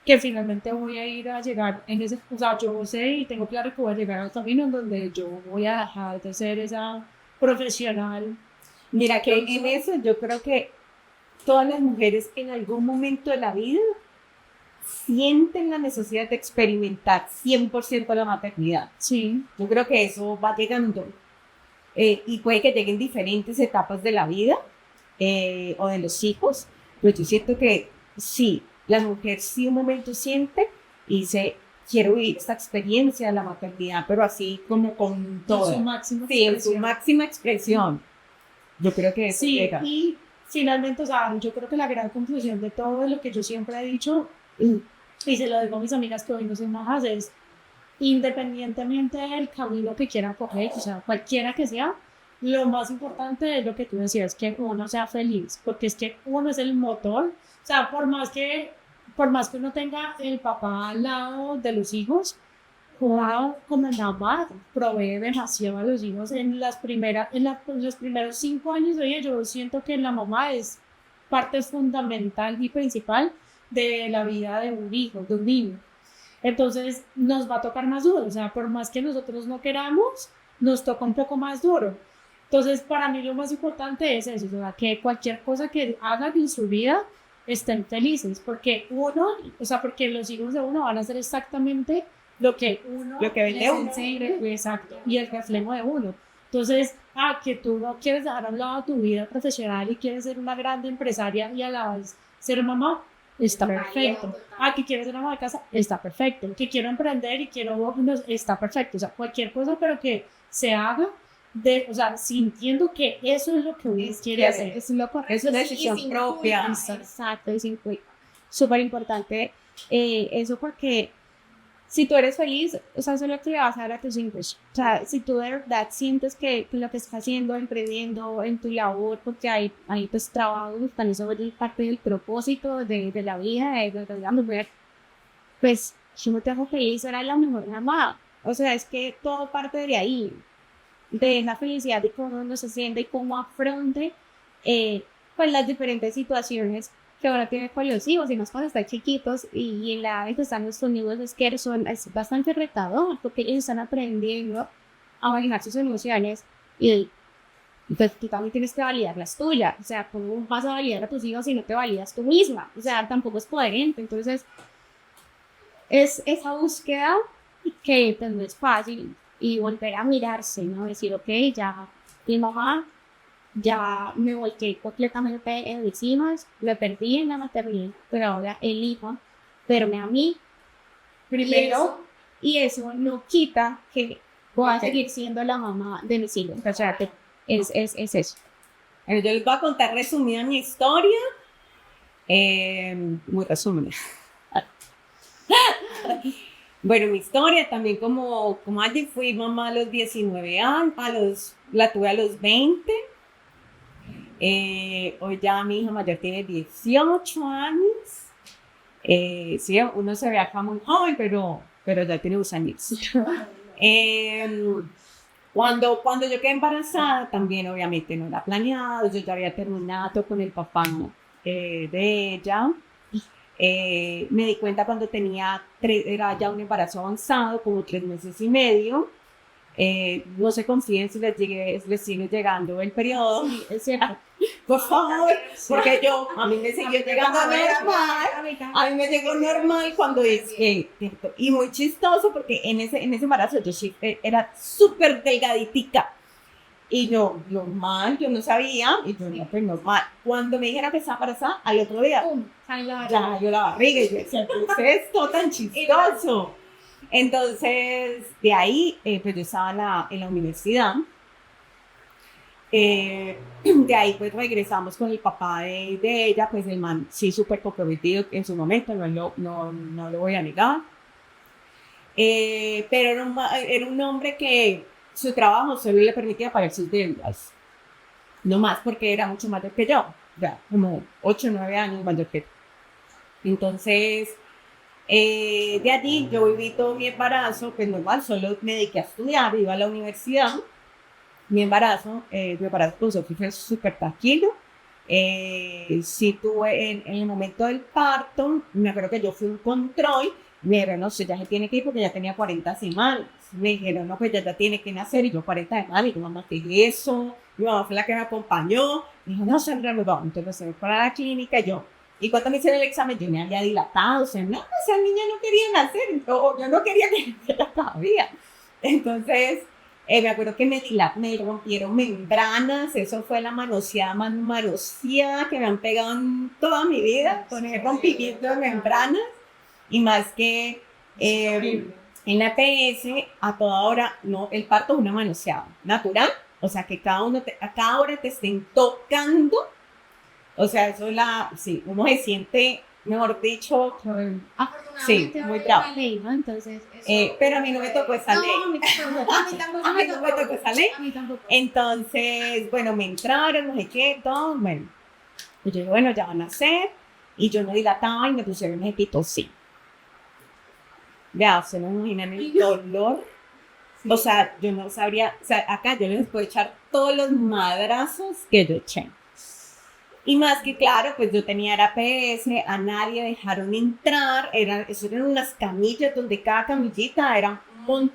que finalmente voy a ir a llegar en ese, o sea, yo sé y tengo claro que voy a llegar al camino en donde yo voy a dejar de ser esa profesional. Mira que en eso yo creo que todas las mujeres en algún momento de la vida sienten la necesidad de experimentar 100% la maternidad. Sí, Yo creo que eso va llegando y puede que lleguen diferentes etapas de la vida o de los hijos, pero yo siento que sí, la mujer sí un momento siente y dice, quiero vivir esta experiencia de la maternidad, pero así como con todo. su máximo. Sí, en su máxima expresión. Yo creo que eso Sí, llega. y finalmente, o sea, yo creo que la gran conclusión de todo lo que yo siempre he dicho, y se lo digo a mis amigas que hoy no son majas, es independientemente del camino que quieran coger, o sea, cualquiera que sea, lo más importante es lo que tú decías, que uno sea feliz, porque es que uno es el motor, o sea, por más que uno tenga el papá al lado de los hijos, wow, como mamá provee demasiado a los hijos en los primeros 5 años de vida. Yo siento que la mamá es parte fundamental y principal de la vida de un hijo, de un niño. Entonces nos va a tocar más duro, o sea, por más que nosotros no queramos, nos toca un poco más duro. Entonces, para mí lo más importante es eso, o sea, que cualquier cosa que hagan en su vida estén felices, porque porque los hijos de uno van a hacer exactamente lo que uno Lo que ven de uno. exacto, y el reflejo de uno. Entonces, que tú no quieres dejar a un lado tu vida profesional y quieres ser una grande empresaria y a la vez ser mamá, está perfecto. Que quieres ser ama de casa, está perfecto. Que quiero emprender y quiero, está perfecto. O sea, cualquier cosa, pero que se haga o sea, sintiendo que eso es lo que uno quiere hacer. Es lo correcto. Es una decisión propia. Exacto, es súper importante eso porque si tú eres feliz, o sea, eso es lo que le vas a dar a tus hijos. O sea, si tú de verdad sientes que lo que estás haciendo, emprendiendo en tu labor, porque hay pues trabajos, también sobre parte del propósito de la vida, de la mujer, pues yo no te hago feliz, era la mejor mamá. O sea, es que todo parte de ahí, de la felicidad, de cómo uno se siente y cómo afronte pues las diferentes situaciones que ahora tiene con los hijos, y más cuando están chiquitos y en la edad en que están nuestros niños, es bastante retador porque ellos están aprendiendo a manejar sus emociones y pues tú también tienes que validar las tuyas. O sea, ¿cómo vas a validar a tus hijos si no te validas tú misma? O sea, tampoco es coherente. Entonces, es esa búsqueda que pues, no es fácil y volver a mirarse, ¿no? Decir, ok, ya mi mamá, ya me volqué completamente en mis hijos, me perdí en la maternidad, pero ahora elijo verme a mí primero y eso no quita que voy a seguir siendo la mamá de mis hijos. O sea, es eso. Bueno, yo les voy a contar resumida mi historia. Muy resumida. Bueno, mi historia también como allí fui mamá a los 19 años, la tuve a los 20. Hoy ya mi hija mayor tiene 18 años. Sí, uno se ve acá muy joven, pero ya tiene 2 años. Cuando yo quedé embarazada, también obviamente no era planeado, yo ya había terminado con el papá de ella. Me di cuenta cuando era ya un embarazo avanzado, como 3 meses y medio. No se confíen si les sigue llegando el periodo. Sí, es cierto. Por favor, porque a mí me siguió llegando normal. A mí me llegó normal cuando y muy chistoso porque en ese embarazo yo sí era súper delgaditica. Y yo, normal, yo no sabía, y yo no, pues normal. Cuando me dijeron que estaba embarazada, al otro día, ya yo la barriga, y yo decía, ¿qué es esto tan chistoso? Entonces, de ahí, pues yo estaba en la universidad. De ahí pues regresamos con el papá de ella, pues el man sí súper comprometido en su momento, no lo voy a negar. Pero era un hombre que su trabajo solo le permitía pagar sus deudas. No más porque era mucho mayor que yo, ya como 8 o 9 años mayor que yo. Entonces, de allí yo viví todo mi embarazo, pues normal, solo me dediqué a estudiar, iba a la universidad. Mi embarazo con Sofi fue súper tranquilo. Sí tuve en el momento del parto, me acuerdo que yo fui a un control, me dijeron, no sé, ya se tiene que ir porque ya tenía 40 semanas. Me dijeron, no, pues ya tiene que nacer, y yo 40 semanas, y yo, mamá, ¿qué es eso? Mi mamá fue la que me acompañó, me dijo, no, Sandra, nos vamos. Entonces me fui para la clínica, y cuando me hicieron el examen, yo me había dilatado, o sea, no, esa niña no quería nacer, yo no quería que naciera todavía. Entonces, me acuerdo que me rompieron membranas, eso fue la manoseada más manoseada que me han pegado en toda mi vida, con el rompimiento de membranas, y más que en la EPS, a toda hora, no, el parto es una manoseada natural, o sea, que a cada hora te estén tocando, o sea, eso es sí, uno se siente, mejor dicho, sí, muy bravo. Entonces, Pero a mí no me tocó esa ley. a mí tampoco. A mí no me tocó esa ley. A mí tampoco. Entonces, bueno, me entraron, no sé qué, todo, bueno. Y yo dije, bueno, ya van a hacer. Y yo no dilataba y me pusieron el pitocin. Vea, se no imaginan el dolor. O sea, yo no sabría, o sea, acá yo les puedo echar todos los madrazos que yo eché. Y más que claro, pues yo tenía APS, a nadie dejaron entrar, eso eran unas camillas donde cada camillita era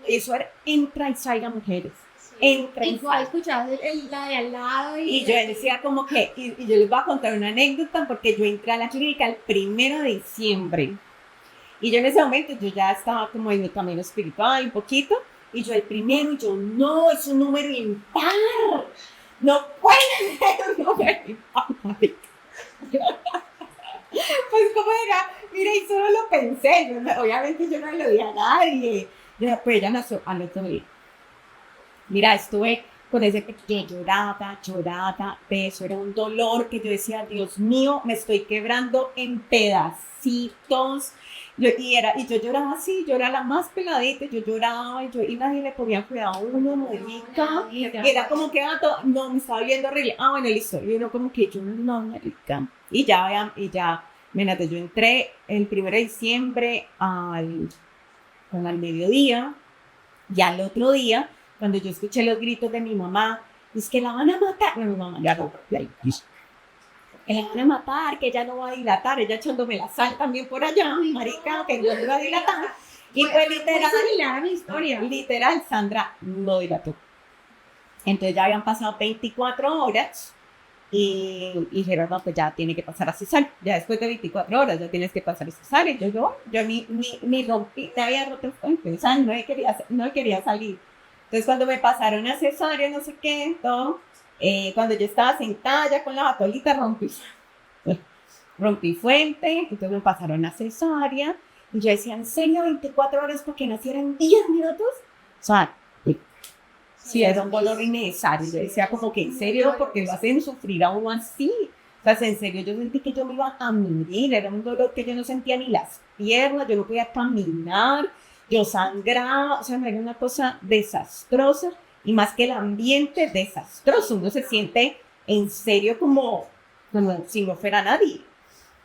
eso era entra y salga mujeres. Entra y Igual salga. escuchabas la de al lado Y yo decía como que, y yo les voy a contar una anécdota porque yo entré a la clínica el 1 de diciembre. Y yo en ese momento yo ya estaba como en mi camino espiritual un poquito. Y yo el primero, y yo no, es un número impar. No puede ser un número impar. Pues como era, mira, y solo lo pensé. Obviamente yo no lo di a nadie. Pues ella nació al otro día. Mira, estuve con ese que lloraba, eso era un dolor que yo decía, Dios mío, me estoy quebrando en pedacitos. Y yo lloraba así, yo era la más peladita, yo lloraba y nadie le ponía cuidado a uno, marica. Y era como que no, me estaba viendo horrible. Bueno, listo. Y uno como que yo no, marica. Y ya, imagínate, yo entré el 1 de diciembre al mediodía, ya al otro día, cuando yo escuché los gritos de mi mamá, es que la van a matar. Mi mamá ya no, que la van a matar, que ella no va a dilatar, ella echándome la sal también por allá, marica, que no iba a dilatar. Y pues literal, Sandra no dilató. Entonces ya habían pasado 24 horas y dijeron, no, pues ya tiene que pasar a cesárea. Ya después de 24 horas ya tienes que pasar a cesárea. Yo ni rompí, me había roto el cuerpo, o sea, no quería salir. Entonces cuando me pasaron a cesárea, no sé qué, todo, cuando yo estaba sentada ya con la batolita, rompí fuente, entonces me pasaron a cesárea, y yo decía, ¿en serio 24 horas porque nacieran 10 minutos? O sea, sí, era un dolor innecesario. Yo decía como que, ¿en serio? Porque lo hacen sufrir a uno así. O sea, en serio, yo sentí que yo me iba a morir, era un dolor que yo no sentía ni las piernas, yo no podía caminar, yo sangraba, o sea, era una cosa desastrosa. Y más que el ambiente desastroso, uno se siente en serio como si no fuera nadie.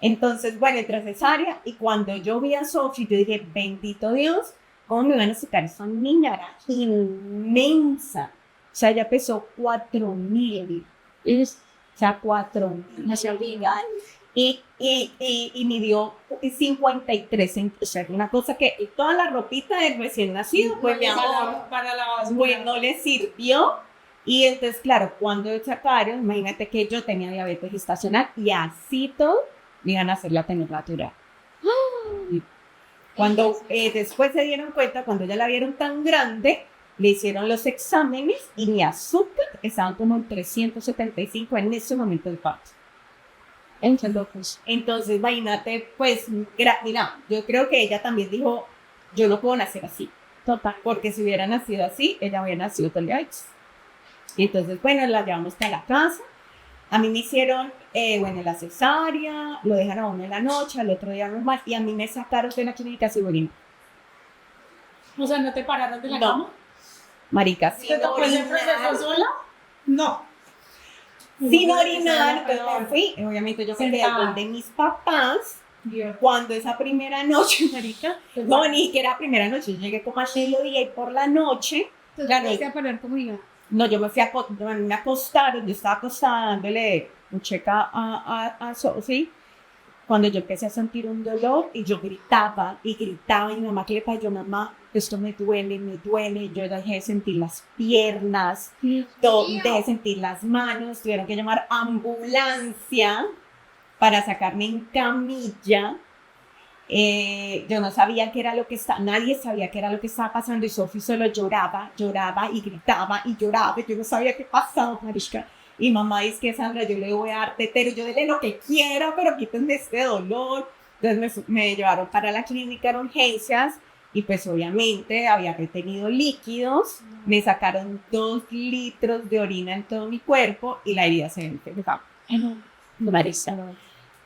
Entonces, bueno, entré a cesárea y cuando yo vi a Sofi, yo dije, bendito Dios, ¿cómo me van a sacar esa niña? Era inmensa. O sea, ella pesó 4.000. O sea, 4.000. No se olvida. Y midió 53 centímetros. O sea, una cosa que toda la ropita del recién nacido, pues mi amor, para la basura. pues no le sirvió. Y entonces, claro, cuando sacaron, imagínate que yo tenía diabetes gestacional y así todo, me iban a hacer la temperatura. Cuando después se dieron cuenta, cuando ya la vieron tan grande, le hicieron los exámenes y mi azúcar estaba como en 375 en ese momento del parto. Entonces, imagínate, pues, mira, yo creo que ella también dijo, yo no puedo nacer así. Total. Porque si hubiera nacido así, ella hubiera nacido diabetes. Y entonces, bueno, la llevamos hasta la casa. A mí me hicieron, bueno, la cesárea, lo dejaron a uno en la noche, al otro día normal, y a mí me sacaron de la clínica sin orinar. O sea, ¿no te pararon de la No. cama? Marica, ¿Te sin tocó ese orinar. proceso sola? No. Sin orinar, entonces me fui. Obviamente yo me quedé Sentada. donde mis papás. Dios. Cuando esa primera noche, marica, no, ni siquiera primera noche, yo llegué como al mediodía y por la noche, claro, Entonces, a parar como iba. no, yo me fui me acostaron, yo estaba acostada dándole un checa a Sophie, cuando yo empecé a sentir un dolor y yo gritaba y gritaba, y mi mamá, ¿qué le pasó? Mamá, esto me duele, yo dejé de sentir las piernas, dejé de sentir las manos, tuvieron que llamar ambulancia para sacarme en camilla. Yo no sabía qué era lo que estaba, nadie sabía qué era lo que estaba pasando y Sophie solo lloraba y gritaba y lloraba y yo no sabía qué pasaba, marica. Y mamá dice que Sandra, yo le voy a dar tetero, yo dele lo que quiera, pero quítenme este dolor. Entonces me llevaron para la clínica de urgencias y pues obviamente había retenido líquidos, me sacaron 2 litros de orina en todo mi cuerpo y la herida se infectaba. Marica.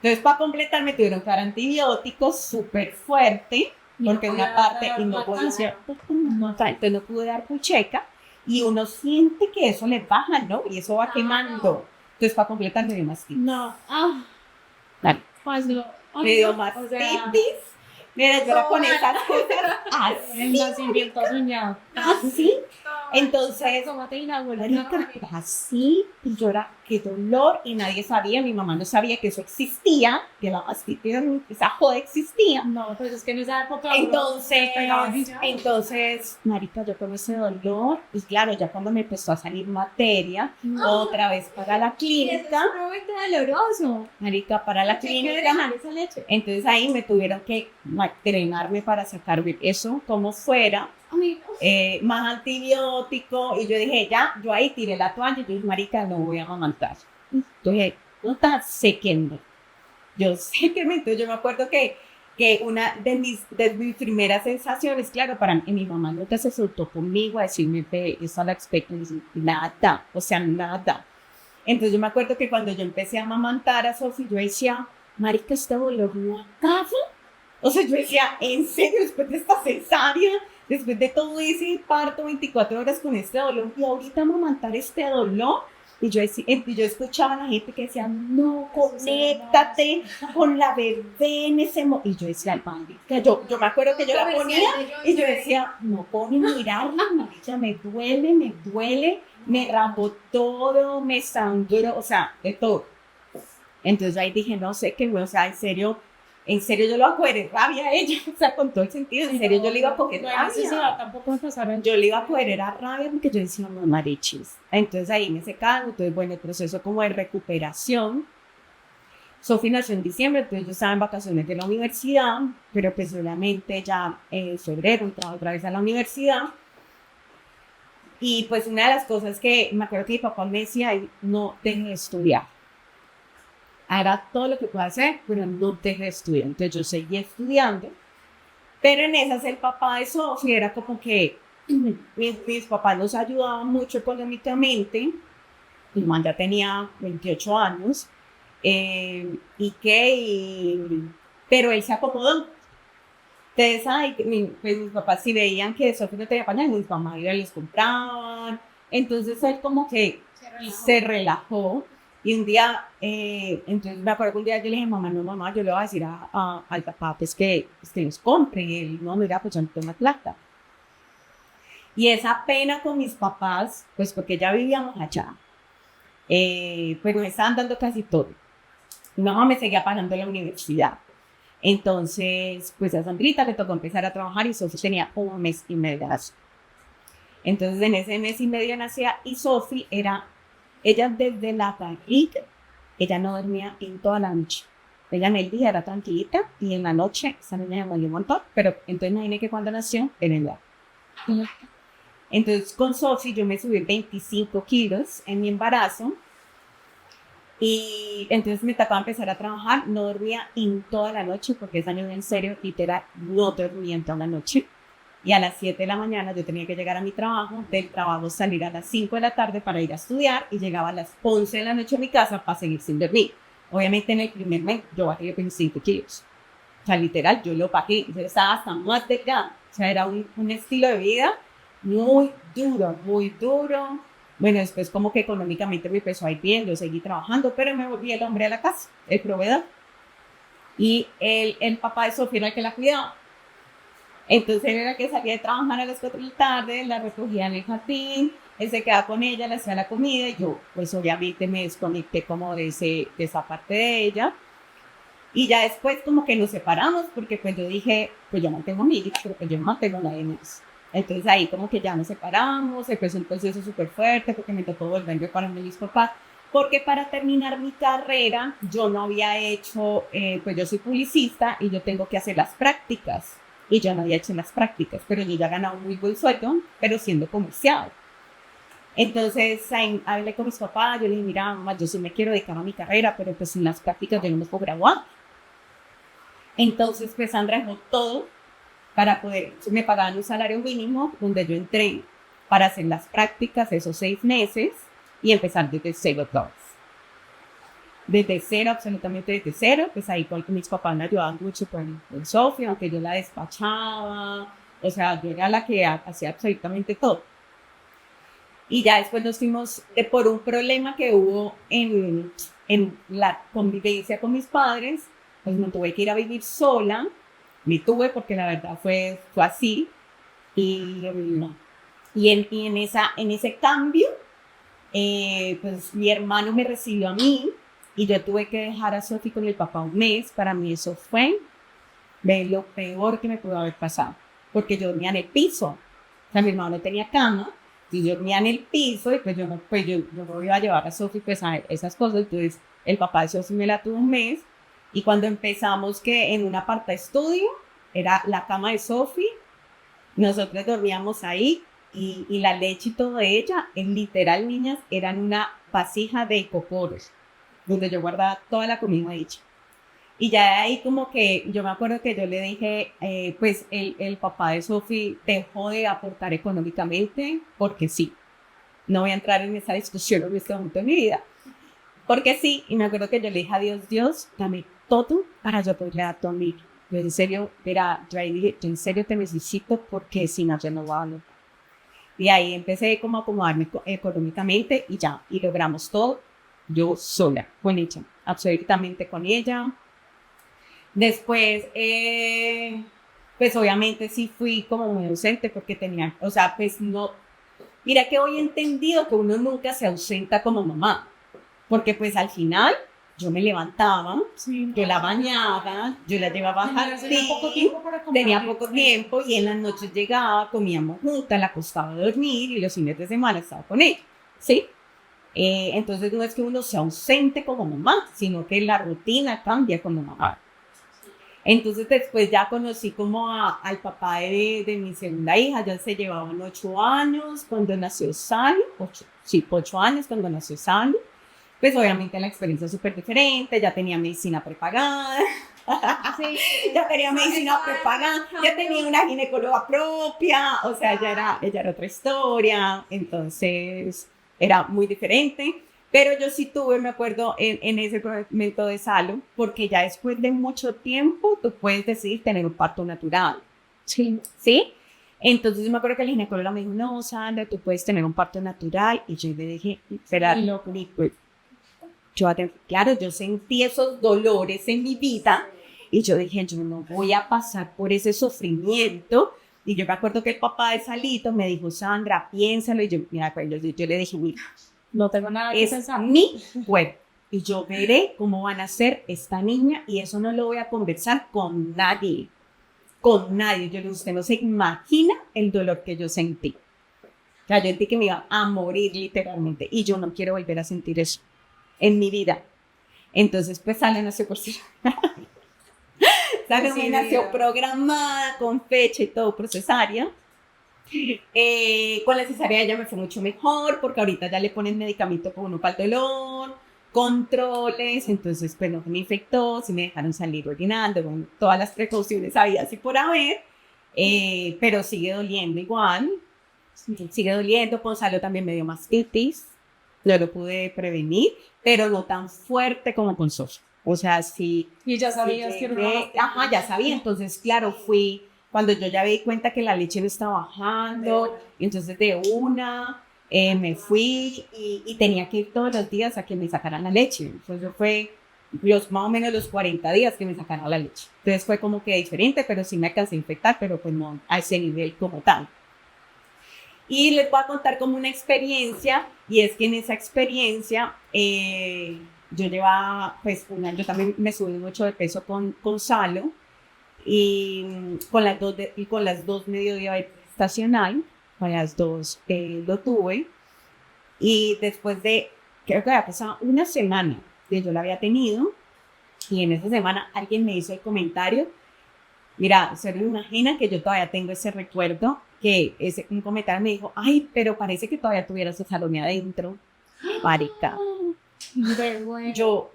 Entonces, para completar, me tuvieron que dar antibióticos súper fuerte, porque una parte, y no podía, entonces no pude dar pucheca, y uno siente que eso le baja, ¿no? Y eso va quemando. Entonces, para completar, me dio mastitis. No. Dale. Pues no. Me dio O sea, mastitis. Mira, yo era con esas cosas El así, nacimiento soñado. así. Entonces, ¿cómo te inauguró? marica, así, y yo era, qué dolor, y nadie sabía, mi mamá no sabía que eso existía, que la mastitis, esa joda existía. No, pues es que en esa época. Entonces, marica, yo con ese dolor, pues claro, ya cuando me empezó a salir materia, otra vez para la Es clínica, sumamente doloroso. marica, para la ¿Qué clínica, dejar esa leche? entonces ahí me tuvieron que drenarme para sacarme eso como fuera, Amigo. más antibiótico, y yo dije, ya, yo ahí tiré la toalla, y yo dije, marica, no voy a amamantar. Entonces, puta, séquenme. Yo séquenme, entonces yo me acuerdo que una de mis primeras sensaciones, claro, para mí, mi mamá nunca se soltó conmigo a decirme, ve, eso la expectativa, nada, o sea, nada. Entonces yo me acuerdo que cuando yo empecé a amamantar a Sofía, yo decía, marica, este dolor no acaba. O sea, yo decía, ¿en serio? Después de esta cesárea, después de todo ese parto 24 horas con este dolor, y ahorita amamantar este dolor. Y yo escuchaba a la gente que decía, no, conéctate con la bebé en ese momento. Y yo decía, marica, yo me acuerdo que yo la ponía y yo decía, no puedo ni mirarla, marica, me duele, me rambó todo, me sangró, o sea, de todo. Entonces ahí dije, no sé qué, o sea, en serio yo lo voy a coger rabia a ella, o sea, con todo el sentido, en serio yo le iba a coger No hay necesidad rabia. tampoco de pasar en. Yo le iba a coger era rabia porque yo decía, no, marichis. Entonces ahí me secaron, entonces bueno, el proceso como de recuperación. Sofía nació en diciembre, entonces yo estaba en vacaciones de la universidad, pero pues obviamente ya en febrero entraba otra vez a la universidad. Y pues una de las cosas que me acuerdo que mi papá me decía, no dejes de estudiar. Hará todo lo que pueda hacer, pero no dejes de estudiar. Entonces yo seguí estudiando, pero en esas el papá de Sofía era como que mis papás nos ayudaban mucho económicamente. Mi mamá ya tenía 28 años, pero él se acomodó. Entonces, pues mis papás si veían que Sofía no tenía pañal, mis mamás les compraban. Entonces él como que se relajó. Y un día, entonces me acuerdo que un día yo le dije, mamá, no, mamá, yo le voy a decir al papá pues que nos compre. Y él, no, mira, pues yo no tengo plata. Y esa pena con mis papás, pues porque ya vivíamos allá, pues nos estaban dando casi todo. Mi mamá me seguía pagando la universidad. Entonces, pues a Sandrita le tocó empezar a trabajar y Sofía tenía 1 mes y medio. Entonces, en ese mes y medio nacía y Sofía ella desde la barriga, ella no dormía en toda la noche. Ella en el día era tranquilita y en la noche esa niña me dolió un montón, pero entonces imagínate que cuando nació era en el día. Entonces con Sofía yo me subí 25 kilos en mi embarazo y entonces me tocaba empezar a trabajar, no dormía en toda la noche porque esa niña en serio, literal, no dormía en toda la noche. Y a las 7 de la mañana yo tenía que llegar a mi trabajo, del trabajo salir a las 5 de la tarde para ir a estudiar y llegaba a las 11 de la noche a mi casa para seguir sin dormir. Obviamente en el primer mes yo bajé 25 kilos. O sea, literal, yo lo bajé. Yo estaba hasta más delgada. O sea, era un estilo de vida muy duro, muy duro. Bueno, después como que económicamente me empezó a ir bien, yo seguí trabajando, pero me volví el hombre de la casa, el proveedor. Y el papá de Sofía era el que la cuidaba. Entonces él era el que salía de trabajar a las 4 de la tarde, la recogía en el jardín, él se quedaba con ella, le hacía la comida y yo pues obviamente me desconecté como de esa parte de ella. Y ya después como que nos separamos porque pues yo dije, pues yo mantengo a mi hija, pero pues yo no mantengo a nadie más. Entonces ahí como que ya nos separamos, empezó un proceso súper fuerte porque me tocó volver para mis papás. Porque para terminar mi carrera yo no había hecho, pues yo soy publicista y yo tengo que hacer las prácticas. Y yo no había hecho las prácticas, pero yo ya ganaba un muy buen sueldo, pero siendo comercial. Entonces hablé con mis papás, yo les dije, mira, mamá, yo sí me quiero dedicar a mi carrera, pero pues en las prácticas yo no me puedo graduar. Entonces pues Sandra dejó todo para poder, me pagaban un salario mínimo donde yo entré para hacer las prácticas esos 6 meses y empezar desde cero otra vez. Desde cero, absolutamente desde cero, pues ahí con mis papás me ayudaban mucho con Sofía, aunque yo la despachaba, o sea, yo era la que hacía absolutamente todo. Y ya después nos fuimos por un problema que hubo en la convivencia con mis padres, pues me tuve que ir a vivir sola, me tuve porque la verdad fue así, y en ese cambio, pues mi hermano me recibió a mí, y yo tuve que dejar a Sofi con el papá un mes. Para mí eso fue lo peor que me pudo haber pasado, porque yo dormía en el piso, o sea, mi hermano no tenía cama, y yo dormía en el piso, y pues yo me iba a llevar a Sofi pues a esas cosas. Entonces el papá de Sofi me la tuvo un mes, y cuando empezamos que en un aparta estudio, era la cama de Sofi, nosotros dormíamos ahí, y la leche y todo de ella, literal, niñas, eran una vasija de cocoros, donde yo guardaba toda la comida hecha. Y ya de ahí como que yo me acuerdo que yo le dije, pues el papá de Sofi dejó de aportar económicamente porque sí. No voy a entrar en esa discusión en este momento de mi vida. Porque sí, y me acuerdo que yo le dije a Dios, Dios, dame todo para yo poderle dar todo a mi hija. Yo en serio, mira, yo ahí dije, yo en serio te necesito porque si no, yo no voy a hablar. Y ahí empecé como a acomodarme económicamente y ya, y logramos todo. Yo sola, con ella, absolutamente con ella. Después, pues obviamente sí fui como muy ausente porque tenía, o sea, pues no, mira que hoy he entendido que uno nunca se ausenta como mamá, porque pues al final yo me levantaba, Sí, yo la bañaba, yo la llevaba a jardín, tenía poco tiempo y en las noches llegaba, comíamos juntas, la acostaba a dormir y los fines de semana estaba con ella, ¿sí? Entonces no es que uno se ausente como mamá, sino que la rutina cambia como mamá. Entonces después ya conocí como al papá de mi segunda hija, ya se llevaban 8 años cuando nació Sally, 8 años cuando nació Sally. Pues obviamente la experiencia es súper diferente, ya tenía medicina prepagada, Sí. ya tenía medicina prepagada, ya tenía una ginecóloga propia, o sea, ella era otra historia, entonces era muy diferente. Pero yo sí tuve, me acuerdo, en ese momento de Salo, porque ya después de mucho tiempo tú puedes decidir tener un parto natural. Sí. ¿Sí? Entonces me acuerdo que el ginecólogo me dijo, no, Sandra, tú puedes tener un parto natural. Y yo le dije, espera, pues, claro, yo sentí esos dolores en mi vida. Y yo dije, yo no voy a pasar por ese sufrimiento. Y yo me acuerdo que el papá de Salito me dijo, Sandra, piénsalo. Y yo, mira, yo le dije, mira, no tengo nada que es pensar. mi cuerpo. Y yo veré cómo van a ser esta niña y eso no lo voy a conversar con nadie. Con nadie. Usted no se imagina el dolor que yo sentí. O sea, yo sentí que me iba a morir literalmente. Y yo no quiero volver a sentir eso en mi vida. Entonces, pues Sale nació por sí. Sale nació programada, con fecha y todo por cesárea. Con la cesárea ya me fue mucho mejor porque ahorita ya le ponen medicamento con uno para el dolor, controles, entonces pues no me infectó, sí me dejaron salir orinando, con todas las precauciones habidas y por haber. pero sigue doliendo igual, sigue doliendo. Gonzalo también me dio mastitis, yo lo pude prevenir, pero no tan fuerte como con Sofía. O sea, sí. Y ya sabías que era una mastitis. Ajá, ya sabía. Entonces, claro, fui cuando yo ya me di cuenta que la leche no estaba bajando. Entonces, de una, me fui y tenía que ir todos los días a que me sacaran la leche. Entonces, fue más o menos los 40 días que me sacaran la leche. Entonces, fue como que diferente, pero sí me alcancé a infectar, pero pues no a ese nivel como tal. Y les voy a contar como una experiencia, y es que en esa experiencia yo llevaba, pues yo también me subí mucho de peso con Salo, y con las dos me dio diabetes estacional, con las dos lo tuve, y después de, creo que había pasado una semana que yo la había tenido, y en esa semana alguien me hizo el comentario, mira, se me imagina que yo todavía tengo ese recuerdo, que un comentario me dijo, ay, pero parece que todavía tuvieras esa salón adentro, marica. Yo,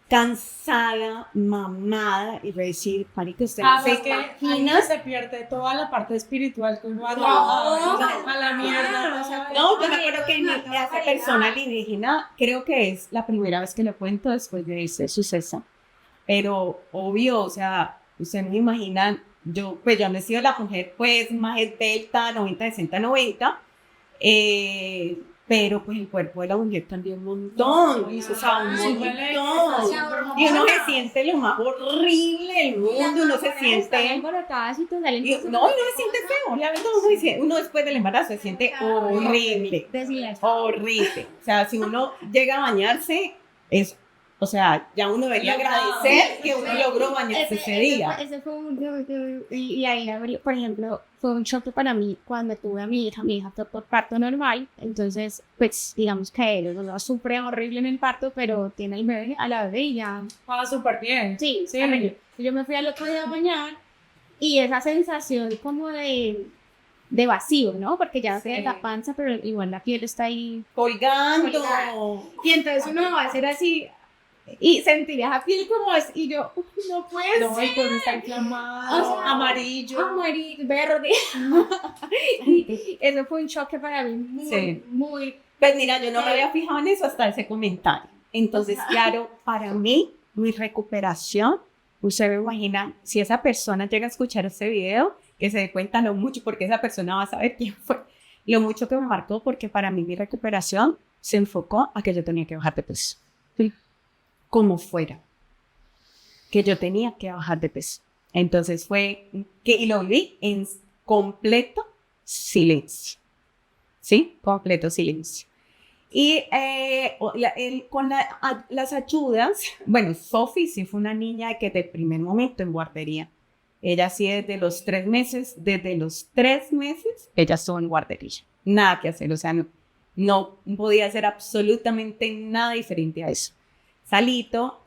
cansada, mamada, y decir, marica, usted no se que imagina. ahí se pierde toda la parte espiritual que uno va a la mierda. No, yo me acuerdo que esa persona alienígena, creo que es la primera vez que lo cuento después de ese suceso. Pero, obvio, o sea, ustedes me imaginan, pues yo no he sido la mujer, pues, más esbelta, 90, 60, 90, pero pues el cuerpo de la mujer cambió un montón, o sea, un montón. Y uno se siente lo más horrible del mundo, uno se siente... No, uno se siente feo, la verdad, uno después del embarazo se siente horrible, horrible. O sea, si uno llega a bañarse, es... O sea, ya uno debería agradecer que uno logró bañarse ese día. Ese fue y ahí, por ejemplo, fue un shock para mí cuando tuve a mi hija fue por parto normal, entonces, pues, digamos que él no sufre horrible en el parto, pero tiene el bebé, a la bebé y ya... Va súper bien. Sí. Yo me fui al otro día a bañar y esa sensación como de vacío, ¿no? Porque ya se la panza, pero igual la piel está ahí... Colgando. Y entonces uno va a hacer así... Y sentir esa piel como es, y yo, no puede ser. No, y pues está inflamado, O sea, amarillo, verde. Eso fue un choque para mí muy... Pues mira, yo no me había fijado en eso hasta ese comentario. Entonces, claro, para mí, mi recuperación, usted me imagina, si esa persona llega a escuchar este video, que se dé cuenta lo mucho, porque esa persona va a saber quién fue, lo mucho que me marcó, porque para mí mi recuperación se enfocó a que yo tenía que bajar de peso. ¿Sí? Como fuera, que yo tenía que bajar de peso. Entonces y lo viví en completo silencio, ¿sí? Completo silencio. Y con las ayudas, bueno, Sophie sí fue una niña que de primer momento en guardería. Ella sí desde los 3 meses, ella estuvo en guardería. Nada que hacer, o sea, no podía hacer absolutamente nada diferente a eso. Salito,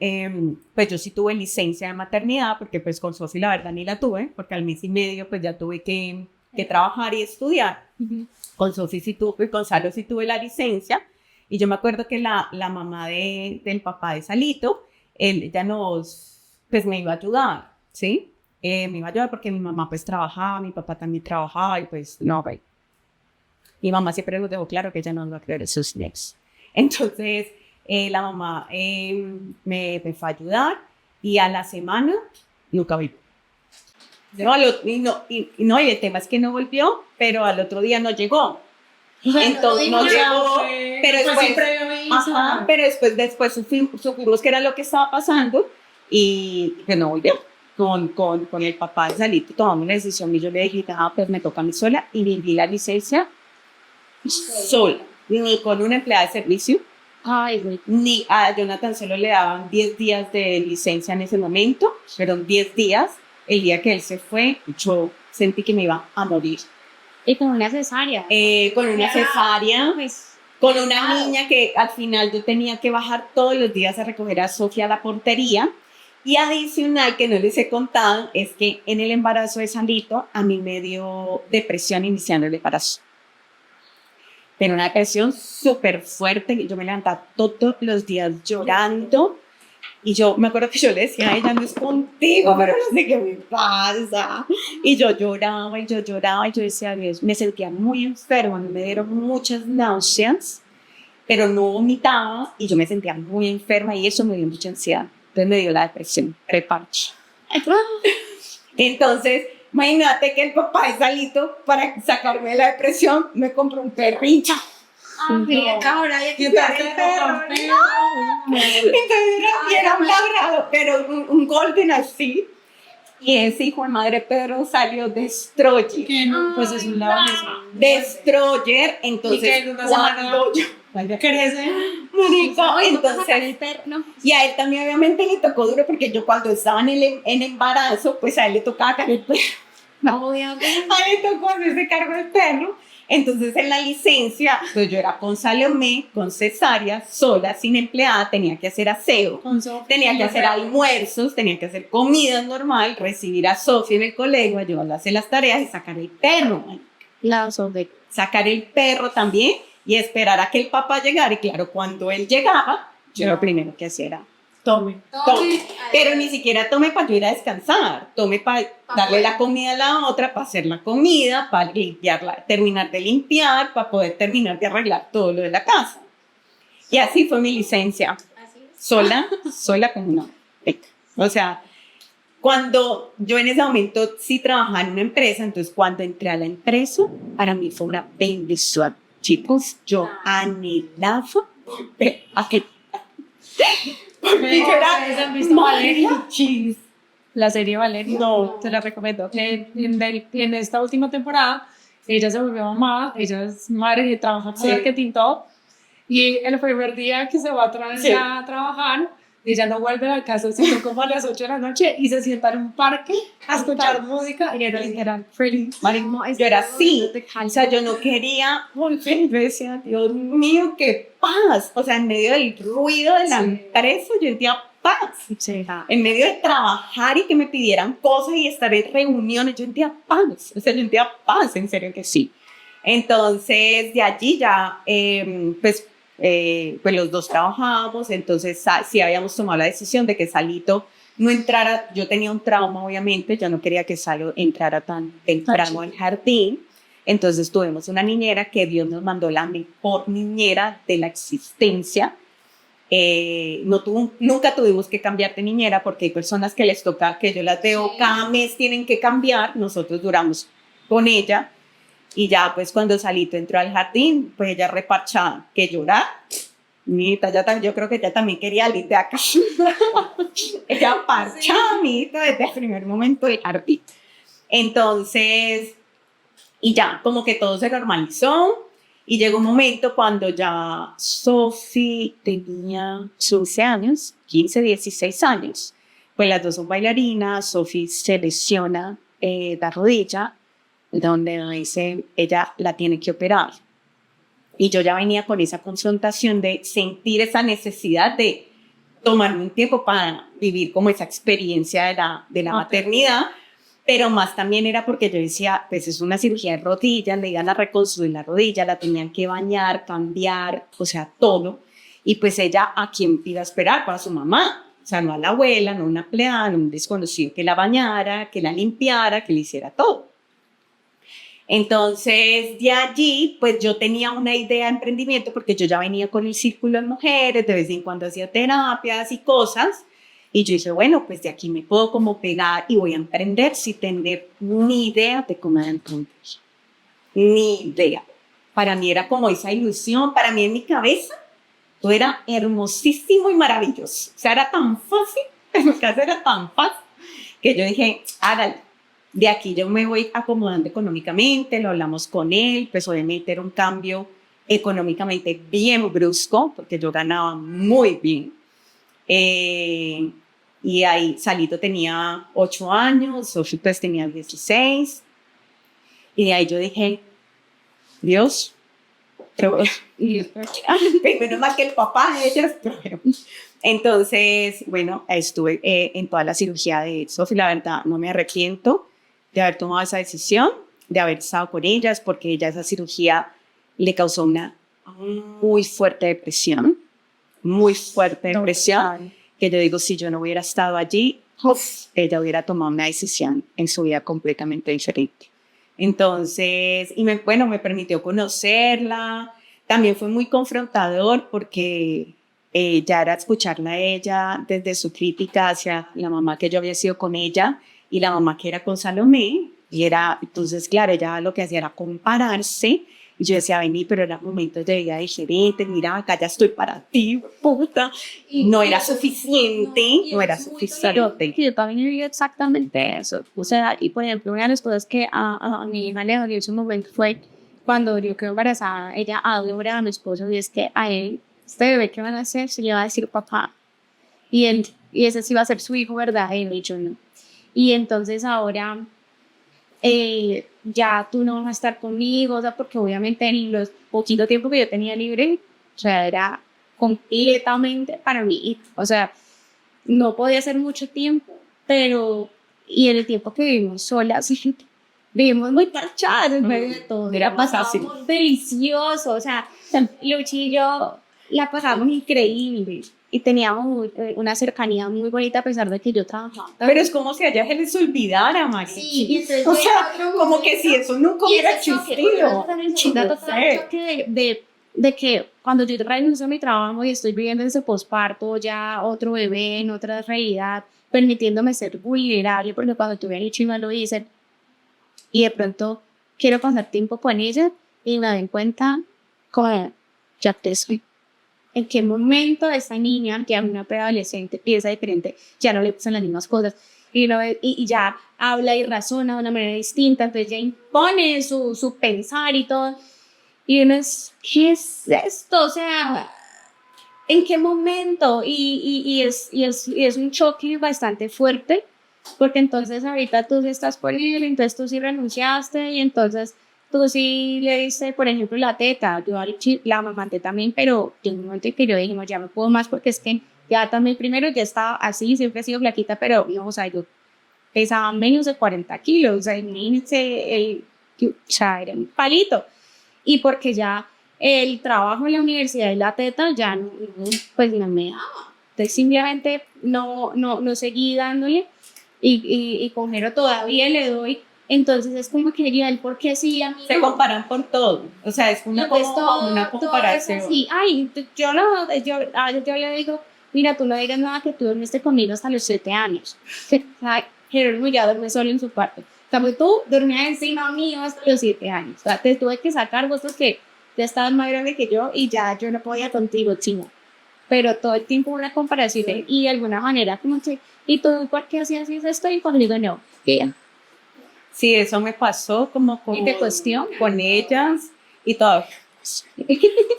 pues yo sí tuve licencia de maternidad, porque pues con Sofi la verdad ni la tuve, porque al mes y medio pues ya tuve que trabajar y estudiar. Con Sofi sí tuve, con Salo sí tuve la licencia, y yo me acuerdo que la mamá del papá de Salito, ella pues me iba a ayudar, ¿sí? Me iba a ayudar porque mi mamá pues trabajaba, mi papá también trabajaba, y pues no, güey. Mi mamá siempre nos dejó claro que ella no iba a creer sus niños. Entonces... la mamá me fue a ayudar y a la semana nunca volvió. Y el tema es que no volvió, pero al otro día no llegó. Entonces no llegó, pero después supimos que era lo que estaba pasando y que no volvió. Con el papá de Salito tomamos una decisión y yo le dije, pues me toca a mí sola, y viví la licencia sola, ni con una empleada de servicio. Ni a Jonathan solo le daban 10 días de licencia en ese momento, fueron 10 días. El día que él se fue, yo sentí que me iba a morir. Y con una cesárea. Con una cesárea, con una niña que al final yo tenía que bajar todos los días a recoger a Sofía a la portería. Y adicional, que no les he contado, es que en el embarazo de Salito a mí me dio depresión iniciando el embarazo. Pero una depresión súper fuerte, yo me levantaba todos los días llorando, Y yo me acuerdo que yo le decía a ella, no es contigo, pero no sé qué me pasa. Y yo lloraba y yo lloraba y yo decía, Dios, me sentía muy enferma, me dieron muchas náuseas, pero no vomitaba y yo me sentía muy enferma y eso me dio mucha ansiedad. Entonces me dio la depresión, preparche. Entonces, imagínate que el papá de Salito, para sacarme de la depresión, me compró un perrito. Ahora ¿Qué tal que no? Entonces era un labrador, pero un golden así. Y ese hijo de madre Pedro salió destroyer. Que no, pues es un lado Destroyer, y entonces que en una cuando yo crece. marico, el entonces perro, no. y a él también obviamente le tocó duro porque yo cuando estaba en embarazo, pues a él le tocaba cargar el perro. Obviamente. A él le tocó hacerse cargo del perro. Entonces en la licencia, pues yo era con Salomé, con cesárea, sola, sin empleada, tenía que hacer aseo, tenía que hacer almuerzos, tenía que hacer comida normal, recibir a Sofía en el colegio, ayudarla a hacer las tareas y sacar el perro. Sacar el perro también y esperar a que el papá llegara. Y claro, cuando él llegaba, yo lo primero que hacía era Tome. tome, pero ni siquiera tome para yo ir a descansar, tome para darle la comida a la otra, para hacer la comida, para limpiarla, terminar de limpiar, para poder terminar de arreglar todo lo de la casa. Y así fue mi licencia, sola con una beca. O sea, cuando yo en ese momento sí trabajaba en una empresa, entonces cuando entré a la empresa, para mí fue una bendición. Chicos, yo anhelaba volver a que ¿Ustedes han visto Valeria? Cheese. La serie Valeria. No. Te la recomiendo. En esta última temporada, ella se volvió mamá, ella es madre y trabaja con marketing todo. Y el primer día que se va a trabajar, ella no vuelve a la casa, sino como a las 8 de la noche y se sienta en un parque a escuchar música y era literal feliz. Marico, yo era así, o sea, yo no quería volver, yo decía, Dios mío, qué paz, o sea, en medio del ruido de la empresa, yo sentía paz, en medio de trabajar y que me pidieran cosas y estar en reuniones, yo sentía paz, o sea, yo sentía paz, en serio que sí. Entonces, de allí ya, pues los dos trabajábamos, entonces sí habíamos tomado la decisión de que Salito no entrara, yo tenía un trauma obviamente, yo no quería que Salo entrara tan temprano al jardín, entonces tuvimos una niñera que Dios nos mandó la mejor niñera de la existencia. Nunca tuvimos que cambiar de niñera porque hay personas que les toca, que yo las veo cada mes tienen que cambiar, nosotros duramos con ella. Y ya, pues, cuando Salito entró al jardín, pues ella reparchada, que llorar. Yo creo que ella también quería salir de acá. Ella parchaba, amiguita, desde el primer momento del jardín. Entonces, y ya, como que todo se normalizó. Y llegó un momento cuando ya Sophie tenía 15 años, 15, 16 años. Pues las dos son bailarinas, Sophie se lesiona la rodilla, donde dice, ella la tiene que operar. Y yo ya venía con esa confrontación de sentir esa necesidad de tomarme un tiempo para vivir como esa experiencia de la maternidad, pero más también era porque yo decía, pues es una cirugía de rodillas, le iban a reconstruir la rodilla, la tenían que bañar, cambiar, o sea, todo. Y pues ella, ¿a quién iba a esperar? Para su mamá. O sea, no a la abuela, no a una empleada, no a un desconocido que la bañara, que la limpiara, que le hiciera todo. Entonces, de allí, pues yo tenía una idea de emprendimiento porque yo ya venía con el círculo de mujeres, de vez en cuando hacía terapias y cosas, y yo dije, bueno, pues de aquí me puedo como pegar y voy a emprender sin tener ni idea de cómo emprender. Ni idea. Para mí era como esa ilusión, para mí en mi cabeza, todo era hermosísimo y maravilloso. O sea, era tan fácil, en mi casa era tan fácil, que yo dije, hágale. De aquí yo me voy acomodando económicamente, lo hablamos con él, pues obviamente era un cambio económicamente bien brusco, porque yo ganaba muy bien. Y ahí Salito tenía 8 años, Sophie pues tenía 16. Y de ahí yo dije, Dios, menos mal que el papá de ellas, entonces, bueno, estuve en toda la cirugía de Sophie, la verdad, no me arrepiento de haber tomado esa decisión, de haber estado con ellas, porque ella esa cirugía le causó una muy fuerte depresión, que yo digo, si yo no hubiera estado allí, ella hubiera tomado una decisión en su vida completamente diferente. Entonces, bueno, me permitió conocerla. También fue muy confrontador porque ya era escucharla a ella desde su crítica hacia la mamá que yo había sido con ella y la mamá que era con Salomé. Y era, entonces, claro, ella lo que hacía era compararse. Y yo decía, vení, pero eran momentos de vida diferentes. Mira, acá ya estoy para ti, puta. No era suficiente, no era suficiente. Yo también he vivido exactamente eso. O sea, y por ejemplo, una de las cosas que a mi hija le dolió en su momento fue cuando yo quedé embarazada, ella adora a mi esposo y es que a él, este bebé que van a hacer, se le va a decir papá. Y ese sí va a ser su hijo, ¿verdad? Y yo no. Y entonces ahora ya tú no vas a estar conmigo, o sea, porque obviamente en los poquito tiempo que yo tenía libre, o sea, era completamente para mí, o sea, no podía hacer mucho tiempo, pero, y en el tiempo que vivimos solas, vivimos muy parchadas en medio de todo, era pasábamos delicioso, o sea, Luchi y yo la pasamos increíble. Y teníamos una cercanía muy bonita a pesar de que yo trabajaba. Pero es como si a ella se les olvidara, Mari. Sí, y entonces o sea, como que si eso nunca hubiera existido. De que cuando yo renuncio a mi trabajo y estoy viviendo ese posparto, ya otro bebé en otra realidad, permitiéndome ser vulnerable, porque cuando tuve a Lichi no lo hice, y de pronto quiero pasar tiempo con ella y me doy cuenta como ya te soy. ¿En qué momento esa niña, que es una preadolescente, piensa diferente, ya no le pasan las mismas cosas y ya habla y razona de una manera distinta, entonces ya impone su pensar y todo? Y uno es, ¿qué es esto? O sea, ¿en qué momento? Y es un choque bastante fuerte, porque entonces ahorita tú sí estás por él, entonces tú sí renunciaste y entonces tú sí le diste, por ejemplo, la teta. Yo la amamanté también, pero en un momento en que yo dije, no, ya no puedo más porque es que ya también primero ya estaba así, siempre he sido flaquita, pero no, o sea, yo pesaba menos de 40 kilos, o sea, imagínense, o sea, era un palito. Y porque ya el trabajo en la universidad y la teta ya no, pues no me daba. Entonces simplemente no seguí dándole y con Jero todavía le doy. Entonces es como que diría él, ¿por qué sí a mí Se no? comparan por todo. O sea, es una, una comparación. Sí, ay, yo le digo, mira, tú no digas nada que tú dormiste conmigo hasta los 7 años. Jerónimo ya duerme solo en su cuarto. En cambio, tú dormías encima mío hasta los 7 años. O sea, te tuve que sacar vos porque ya estabas más grande que yo y ya yo no podía contigo, chino. Pero todo el tiempo una comparación y de alguna manera como que, ¿y tú por qué hacías esto? Y conmigo no. ¿Qué? Sí, eso me pasó como ¿Y te cuestión? con ellas y todo.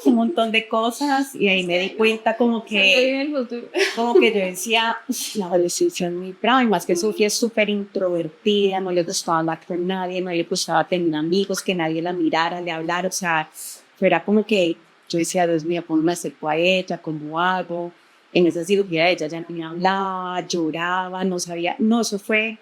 Un montón de cosas y ahí me di cuenta como que yo decía, la adolescencia es muy brava, y más que Sofía es súper introvertida, no le gustaba hablar con nadie, no le gustaba tener amigos, que nadie la mirara, le hablara, o sea, era como que yo decía, Dios mío, ¿cómo me acerco a ella? ¿Cómo hago? En esa cirugía ella ya no me hablaba, lloraba, no sabía, no, eso fue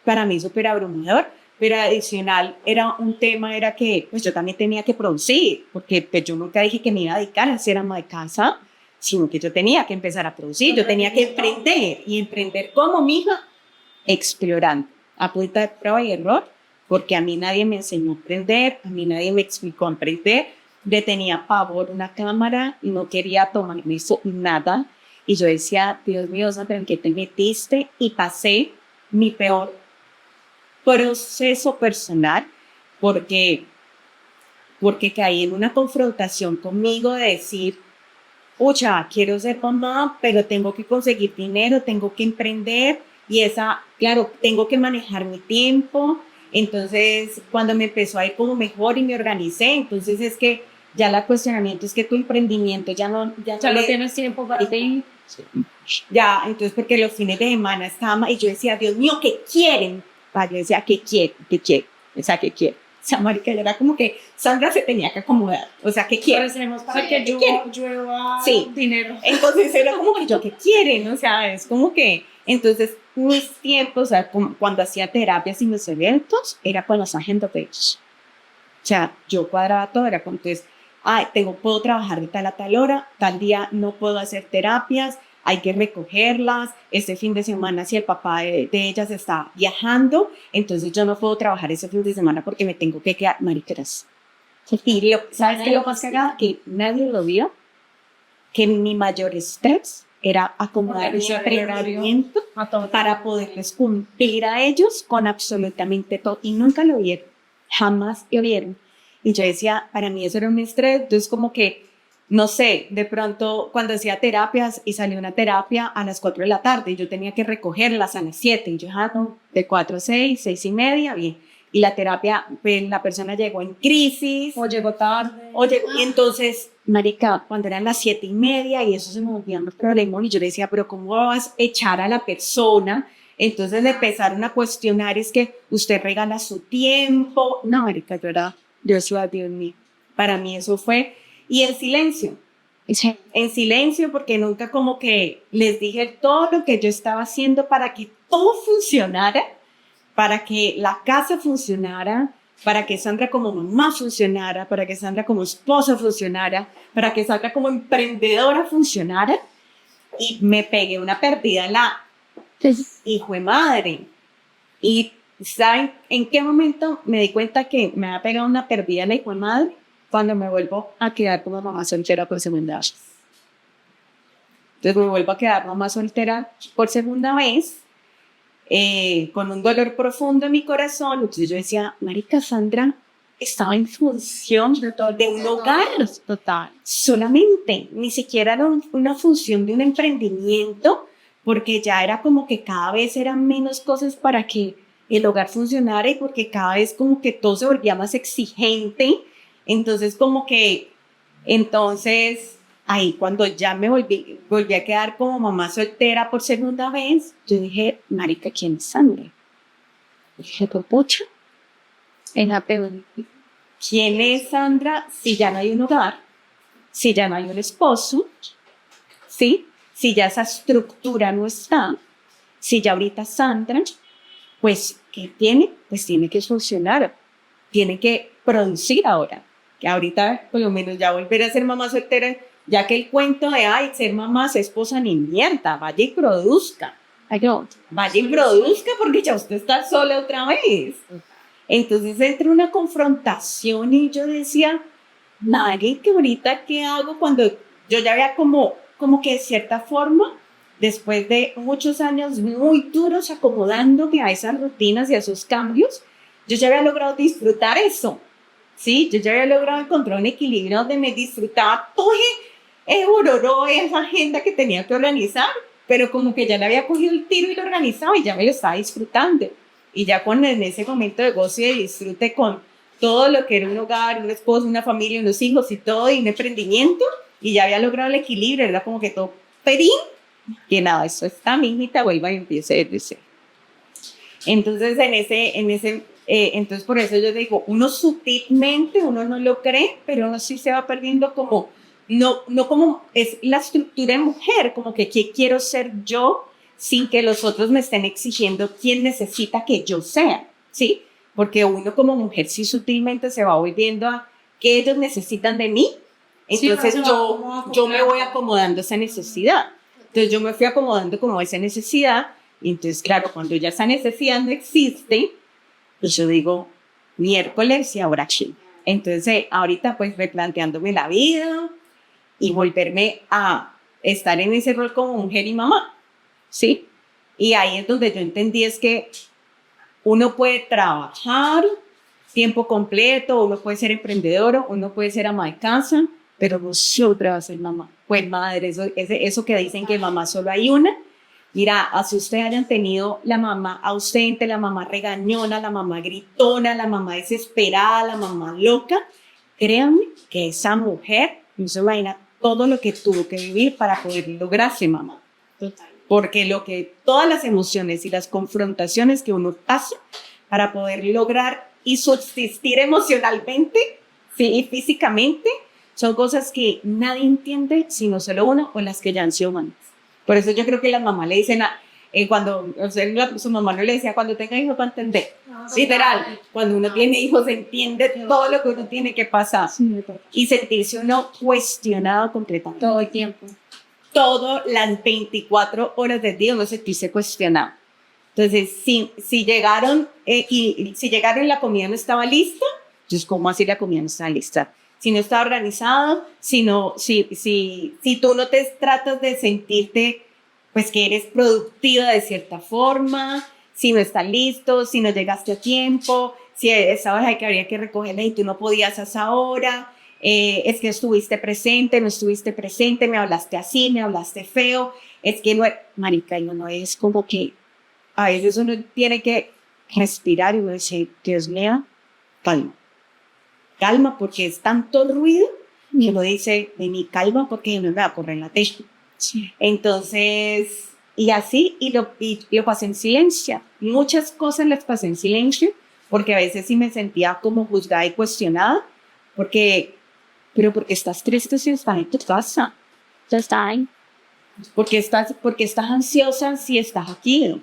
para mí súper abrumador. Pero adicional, era que pues yo también tenía que producir, porque pues, yo nunca dije que me iba a dedicar a ser ama de casa, sino que yo tenía que empezar a producir, yo tenía que emprender, y emprender como mija, explorando, a punta de prueba y error, porque a mí nadie me enseñó a emprender, a mí nadie me explicó a emprender, le tenía pavor una cámara y no quería tomarme eso, nada, y yo decía, Dios mío, Sandra, ¿en qué te metiste? Y pasé mi peor proceso personal porque caí en una confrontación conmigo de decir, pucha, quiero ser mamá, pero tengo que conseguir dinero, tengo que emprender y claro, tengo que manejar mi tiempo. Entonces, cuando me empezó a ir como mejor y me organicé, entonces es que ya el cuestionamiento es que tu emprendimiento ya no tienes tiempo para ti. Ya, entonces porque los fines de semana estaba y yo decía, Dios mío, ¿qué quieren? Yo decía, ¿qué quiere? O sea, ¿qué quiere? O sea, marica, era como que Sandra se tenía que acomodar. O sea, ¿qué quiere? Para que llueva sí. Dinero. Entonces era como que yo, ¿qué quieren? O sea, es como que, entonces, mis tiempos, o sea, cuando hacía terapias y mis eventos, era con los agenda pages. O sea, yo cuadraba todo, era como, entonces, puedo trabajar de tal a tal hora, tal día no puedo hacer terapias, hay que recogerlas, este fin de semana si el papá de ellas está viajando, entonces yo no puedo trabajar ese fin de semana porque me tengo que quedar, mariqueras. Y ¿sabes qué lo más cagado? Que nadie lo vio, que mi mayor estrés era acomodar ese emprendimiento para poderles cumplir a ellos con absolutamente todo, y nunca lo vieron, jamás lo vieron. Y yo decía, para mí eso era un estrés, entonces como que, no sé, de pronto cuando hacía terapias y salió una terapia a las 4 de la tarde y yo tenía que recogerlas a las 7 y yo, no, de 4 a 6, 6:30, bien. Y la terapia, pues la persona llegó en crisis. O llegó tarde. Y entonces, marica, cuando eran las 7:30 y eso se me volvían los problemas y yo le decía, pero ¿cómo vas a echar a la persona? Entonces le empezaron a cuestionar, es que usted regala su tiempo. No, marica, yo decía, Dios mío, para mí eso fue, y en silencio, porque nunca como que les dije todo lo que yo estaba haciendo para que todo funcionara, para que la casa funcionara, para que Sandra como mamá funcionara, para que Sandra como esposa funcionara, para que Sandra como emprendedora funcionara, y me pegué una perdida en la hijo de madre. Y ¿saben en qué momento me di cuenta que me había pegado una perdida en la hijo de madre? Cuando me vuelvo a quedar como mamá soltera por segunda vez. Entonces me vuelvo a quedar mamá soltera por segunda vez, con un dolor profundo en mi corazón. Entonces yo decía, marica, Sandra estaba en función de un hogar Total. solamente, ni siquiera era una función de un emprendimiento, porque ya era como que cada vez eran menos cosas para que el hogar funcionara y porque cada vez como que todo se volvía más exigente. Entonces como que, entonces ahí cuando ya me volví a quedar como mamá soltera por segunda vez, yo dije, marica, ¿quién es Sandra? Dije, pues pucha, Es la pregunta. ¿quién es Sandra si ya no hay un hogar? Si ya no hay un esposo, ¿sí? Si ya esa estructura no está, si ya ahorita Sandra, pues, ¿qué tiene? Pues tiene que funcionar, tiene que producir ahora. Que ahorita, por lo menos, ya volver a ser mamá soltera, ya que el cuento de, ay, ser mamá, ser esposa, ni mierda, vaya y produzca. Vaya y produzca porque ya usted está sola otra vez. Entonces entra una confrontación y yo decía, nadie, que ahorita qué hago cuando yo ya había como que de cierta forma, después de muchos años muy duros acomodándome a esas rutinas y a esos cambios, yo ya había logrado disfrutar eso, ¿sí? Yo ya había logrado encontrar un equilibrio donde me disfrutaba todo esa agenda que tenía que organizar, pero como que ya le había cogido el tiro y lo organizaba y ya me lo estaba disfrutando. Y ya en ese momento de gozo y de disfrute con todo lo que era un hogar, un esposo, una familia, unos hijos y todo, y un emprendimiento, y ya había logrado el equilibrio, era como que todo perín, que nada, eso está, mi hijita, vuelva y empiece desde cero. Entonces, entonces por eso yo digo, uno sutilmente, uno no lo cree, pero uno sí se va perdiendo como, no como es la estructura de mujer, como que ¿qué quiero ser yo? Sin que los otros me estén exigiendo quién necesita que yo sea, ¿sí? Porque uno como mujer sí sutilmente se va volviendo a qué ellos necesitan de mí. Entonces sí, yo me voy acomodando a esa necesidad. Entonces yo me fui acomodando como a esa necesidad. Y entonces, claro, cuando ya esa necesidad no existe, pues yo digo, miércoles y ahora qué. Entonces ahorita pues replanteándome la vida y volverme a estar en ese rol como mujer y mamá. ¿Sí? Y ahí es donde yo entendí es que uno puede trabajar tiempo completo, uno puede ser emprendedor, uno puede ser ama de casa, pero no siempre va a ser mamá. Pues madre, eso que dicen que mamá solo hay una. Mira, así ustedes hayan tenido la mamá ausente, la mamá regañona, la mamá gritona, la mamá desesperada, la mamá loca, créanme que esa mujer no se imagina todo lo que tuvo que vivir para poder lograrse mamá. Total. Porque todas las emociones y las confrontaciones que uno pasa para poder lograr y subsistir emocionalmente, sí, y físicamente, son cosas que nadie entiende, sino solo uno o las que ya han sido humanas. Por eso yo creo que las mamás le dicen, su mamá no le decía, cuando tenga hijos va a entender. Literal, cuando uno tiene hijos entiende todo lo que uno tiene que pasar y sentirse uno cuestionado completamente. Todo el tiempo. todas las 24 horas del día uno se sentirse cuestionado. Entonces, si llegaron y si llegaron y la comida no estaba lista, entonces, ¿cómo así la comida no estaba lista? Si no está organizado, si tú no te tratas de sentirte, pues que eres productiva de cierta forma, si no está listo, si no llegaste a tiempo, si esa hora que habría que recogerla y tú no podías a esa hora, es que estuviste presente, no estuviste presente, me hablaste así, me hablaste feo, es que no, marica, y uno es como que a veces uno tiene que respirar y uno dice, Dios mío, calma. Calma, porque es tanto ruido que uno dice, vení, calma, porque no me va a correr en la techa. Sí. Entonces, y así, y lo pasé en silencio. Muchas cosas las pasé en silencio, porque a veces sí me sentía como juzgada y cuestionada, pero porque estás triste si estás en tu casa. Ya está ahí. Porque estás ansiosa si estás aquí.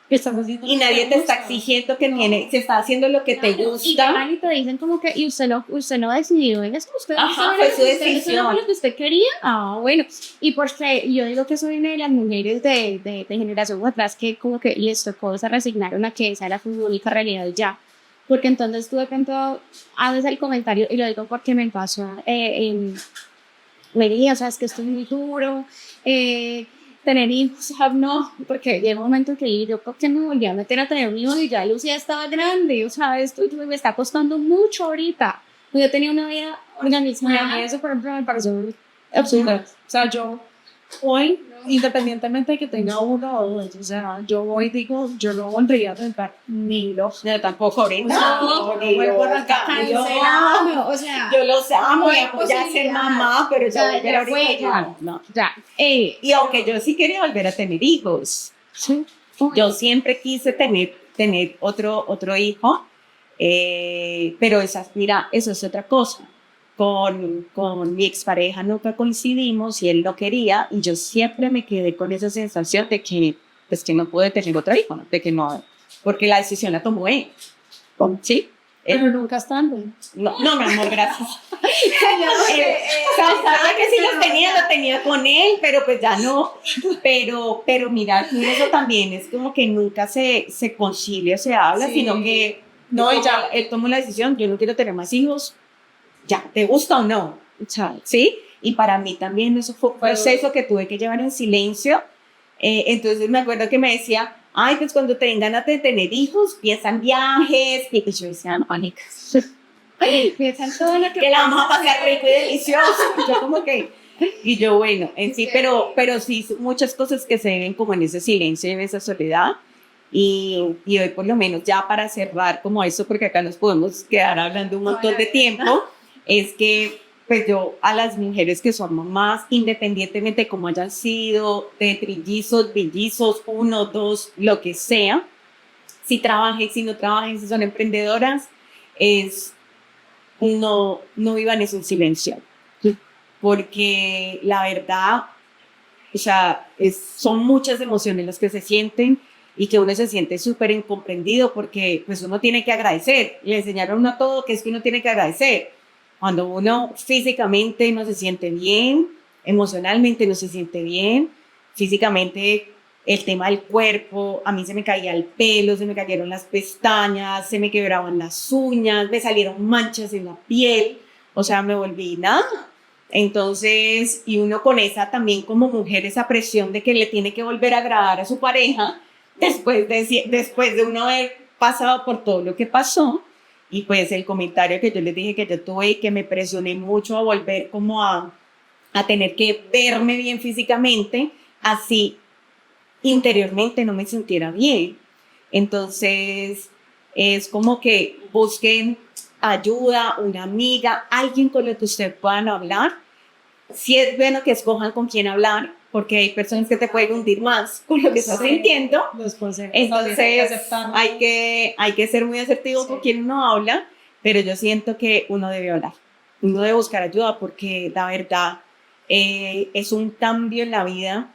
Estás haciendo Y lo que nadie te está gusta. exigiendo que se está haciendo lo que te Y gusta. llegan y te dicen como que, y usted no decidió en eso, usted Ajá, no fue sabe su lo que usted- decisión. eso no fue lo que usted quería. Ah, bueno. Y porque yo digo que soy una de las mujeres de generación atrás que como que les tocó, se resignaron a que esa era su única realidad ya. Porque entonces tú de pronto haces el comentario, y lo digo porque me pasó me diría, o sea, es que esto es muy duro, tener hijos, o sea, no, porque llega un momento que yo, ¿por qué me volví a meter a tener un hijo? Y ya Lucía estaba grande, o sea, esto me está costando mucho ahorita. Yo tenía una vida organizada. Y eso, por ejemplo, me pareció absurdo. O sea, yo hoy, independientemente de que tenga uno o dos, o sea, yo hoy digo, yo no volvería a tentar ni los. No, tampoco ahorita. No, ni vuelvo a loca, arrancar, ni loca. Cancelado, o sea, Yo los amo no y hay apoyar a ser posibilidad. mamá, pero O sea, ya volver ya ahorita fue, ya. no. ya. Y aunque yo sí quería volver a tener hijos, Sí. yo siempre quise tener otro hijo, pero mira, eso es otra cosa. Con mi expareja nunca coincidimos y él no quería, y yo siempre me quedé con esa sensación de que, pues, que no pude tener otro hijo, ¿no? De que no, porque la decisión la tomó él. ¿Sí? Pero nunca están. No, mi amor, gracias. Sabía que si lo tenía con él, pero pues ya no. Pero mira, eso también es como que nunca se concilia, se habla, Sí. sino que No, y ya. él tomó la decisión, yo no quiero tener más hijos, ya, ¿te gusta o no? O sea, ¿sí? Y para mí también eso fue un proceso que tuve que llevar en silencio. Entonces me acuerdo que me decía, ay, pues cuando tengan ganas de tener hijos, piensan viajes, y yo decía, no, Mónica, Piensan todo lo que la vamos a pasar rico y delicioso. Yo como que, y yo bueno, en sí, pero sí, muchas cosas que se ven como en ese silencio y en esa soledad. Y hoy por lo menos ya para cerrar como eso, porque acá nos podemos quedar hablando un montón de tiempo, es que pues yo a las mujeres que son mamás, independientemente de cómo hayan sido, de trillizos, bellizos, uno, dos, lo que sea, si trabajen, si no trabajen, si son emprendedoras, no vivan eso en silencio. Porque la verdad, o sea, son muchas emociones las que se sienten y que uno se siente súper incomprendido porque pues uno tiene que agradecer. Le enseñaron a uno todo que es que uno tiene que agradecer. Cuando uno físicamente no se siente bien, emocionalmente no se siente bien, físicamente el tema del cuerpo, a mí se me caía el pelo, se me cayeron las pestañas, se me quebraban las uñas, me salieron manchas en la piel, o sea, me volví nada. Entonces, y uno con esa también como mujer, esa presión de que le tiene que volver a agradar a su pareja después de uno haber pasado por todo lo que pasó. Y pues el comentario que yo les dije que yo tuve y que me presioné mucho a volver como a tener que verme bien físicamente, así interiormente no me sintiera bien. Entonces, es como que busquen ayuda, una amiga, alguien con el que ustedes puedan hablar. Si es bueno que escojan con quién hablar, porque hay personas que te pueden hundir más con lo que estás sintiendo. Entonces, hay que ser muy asertivo con quien uno habla, pero yo siento que uno debe hablar, uno debe buscar ayuda, porque la verdad es un cambio en la vida.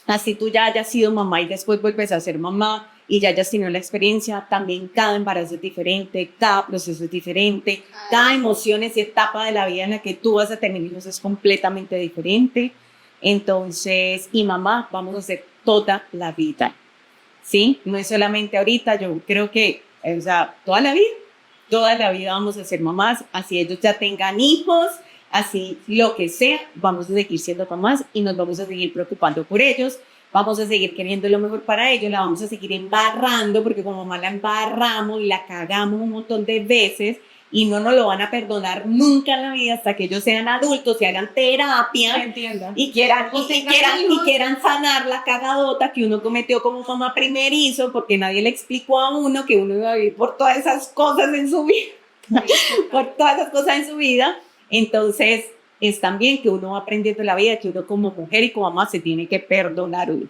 Así tú ya hayas sido mamá y después vuelves a ser mamá y ya hayas tenido la experiencia, también cada embarazo es diferente, cada proceso es diferente, cada emoción y etapa de la vida en la que tú vas a tener hijos es completamente diferente. Entonces, y mamá, vamos a hacer toda la vida, ¿sí? No es solamente ahorita, yo creo que, o sea, toda la vida vamos a ser mamás, así ellos ya tengan hijos, así lo que sea, vamos a seguir siendo mamás y nos vamos a seguir preocupando por ellos, vamos a seguir queriendo lo mejor para ellos, la vamos a seguir embarrando, porque como mamá la embarramos y la cagamos un montón de veces, y no nos lo van a perdonar nunca en la vida hasta que ellos sean adultos y hagan terapia Entiendo. y quieran sanar la cagadota que uno cometió como mamá primerizo, porque nadie le explicó a uno que uno iba a vivir por todas esas cosas en su vida, por todas esas cosas en su vida. Entonces es también que uno va aprendiendo la vida, que uno como mujer y como mamá se tiene que perdonar uno,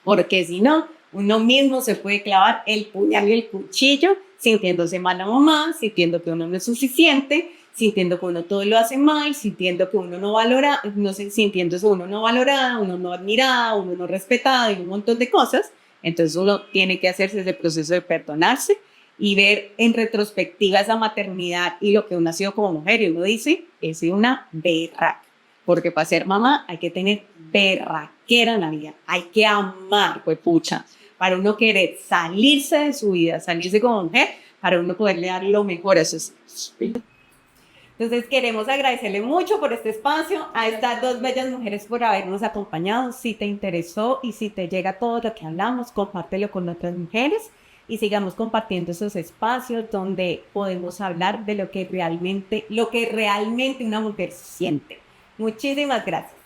porque si no, uno mismo se puede clavar el puñal y el cuchillo sintiéndose mala mamá, sintiendo que uno no es suficiente, sintiendo que uno todo lo hace mal, sintiendo que uno no valora, no sé, sintiéndose uno no valorada, uno no admirada, uno no respetada y un montón de cosas. Entonces uno tiene que hacerse ese proceso de perdonarse y ver en retrospectiva esa maternidad y lo que uno ha sido como mujer, y uno dice, he sido una berraca, porque para ser mamá hay que tener berraquera en la vida, hay que amar, pues pucha, para uno querer salirse de su vida, salirse como mujer, para uno poderle dar lo mejor a sus hijos. Entonces queremos agradecerle mucho por este espacio, a estas dos bellas mujeres por habernos acompañado. Si te interesó y si te llega todo lo que hablamos, compártelo con otras mujeres y sigamos compartiendo esos espacios donde podemos hablar de lo que realmente una mujer siente. Muchísimas gracias.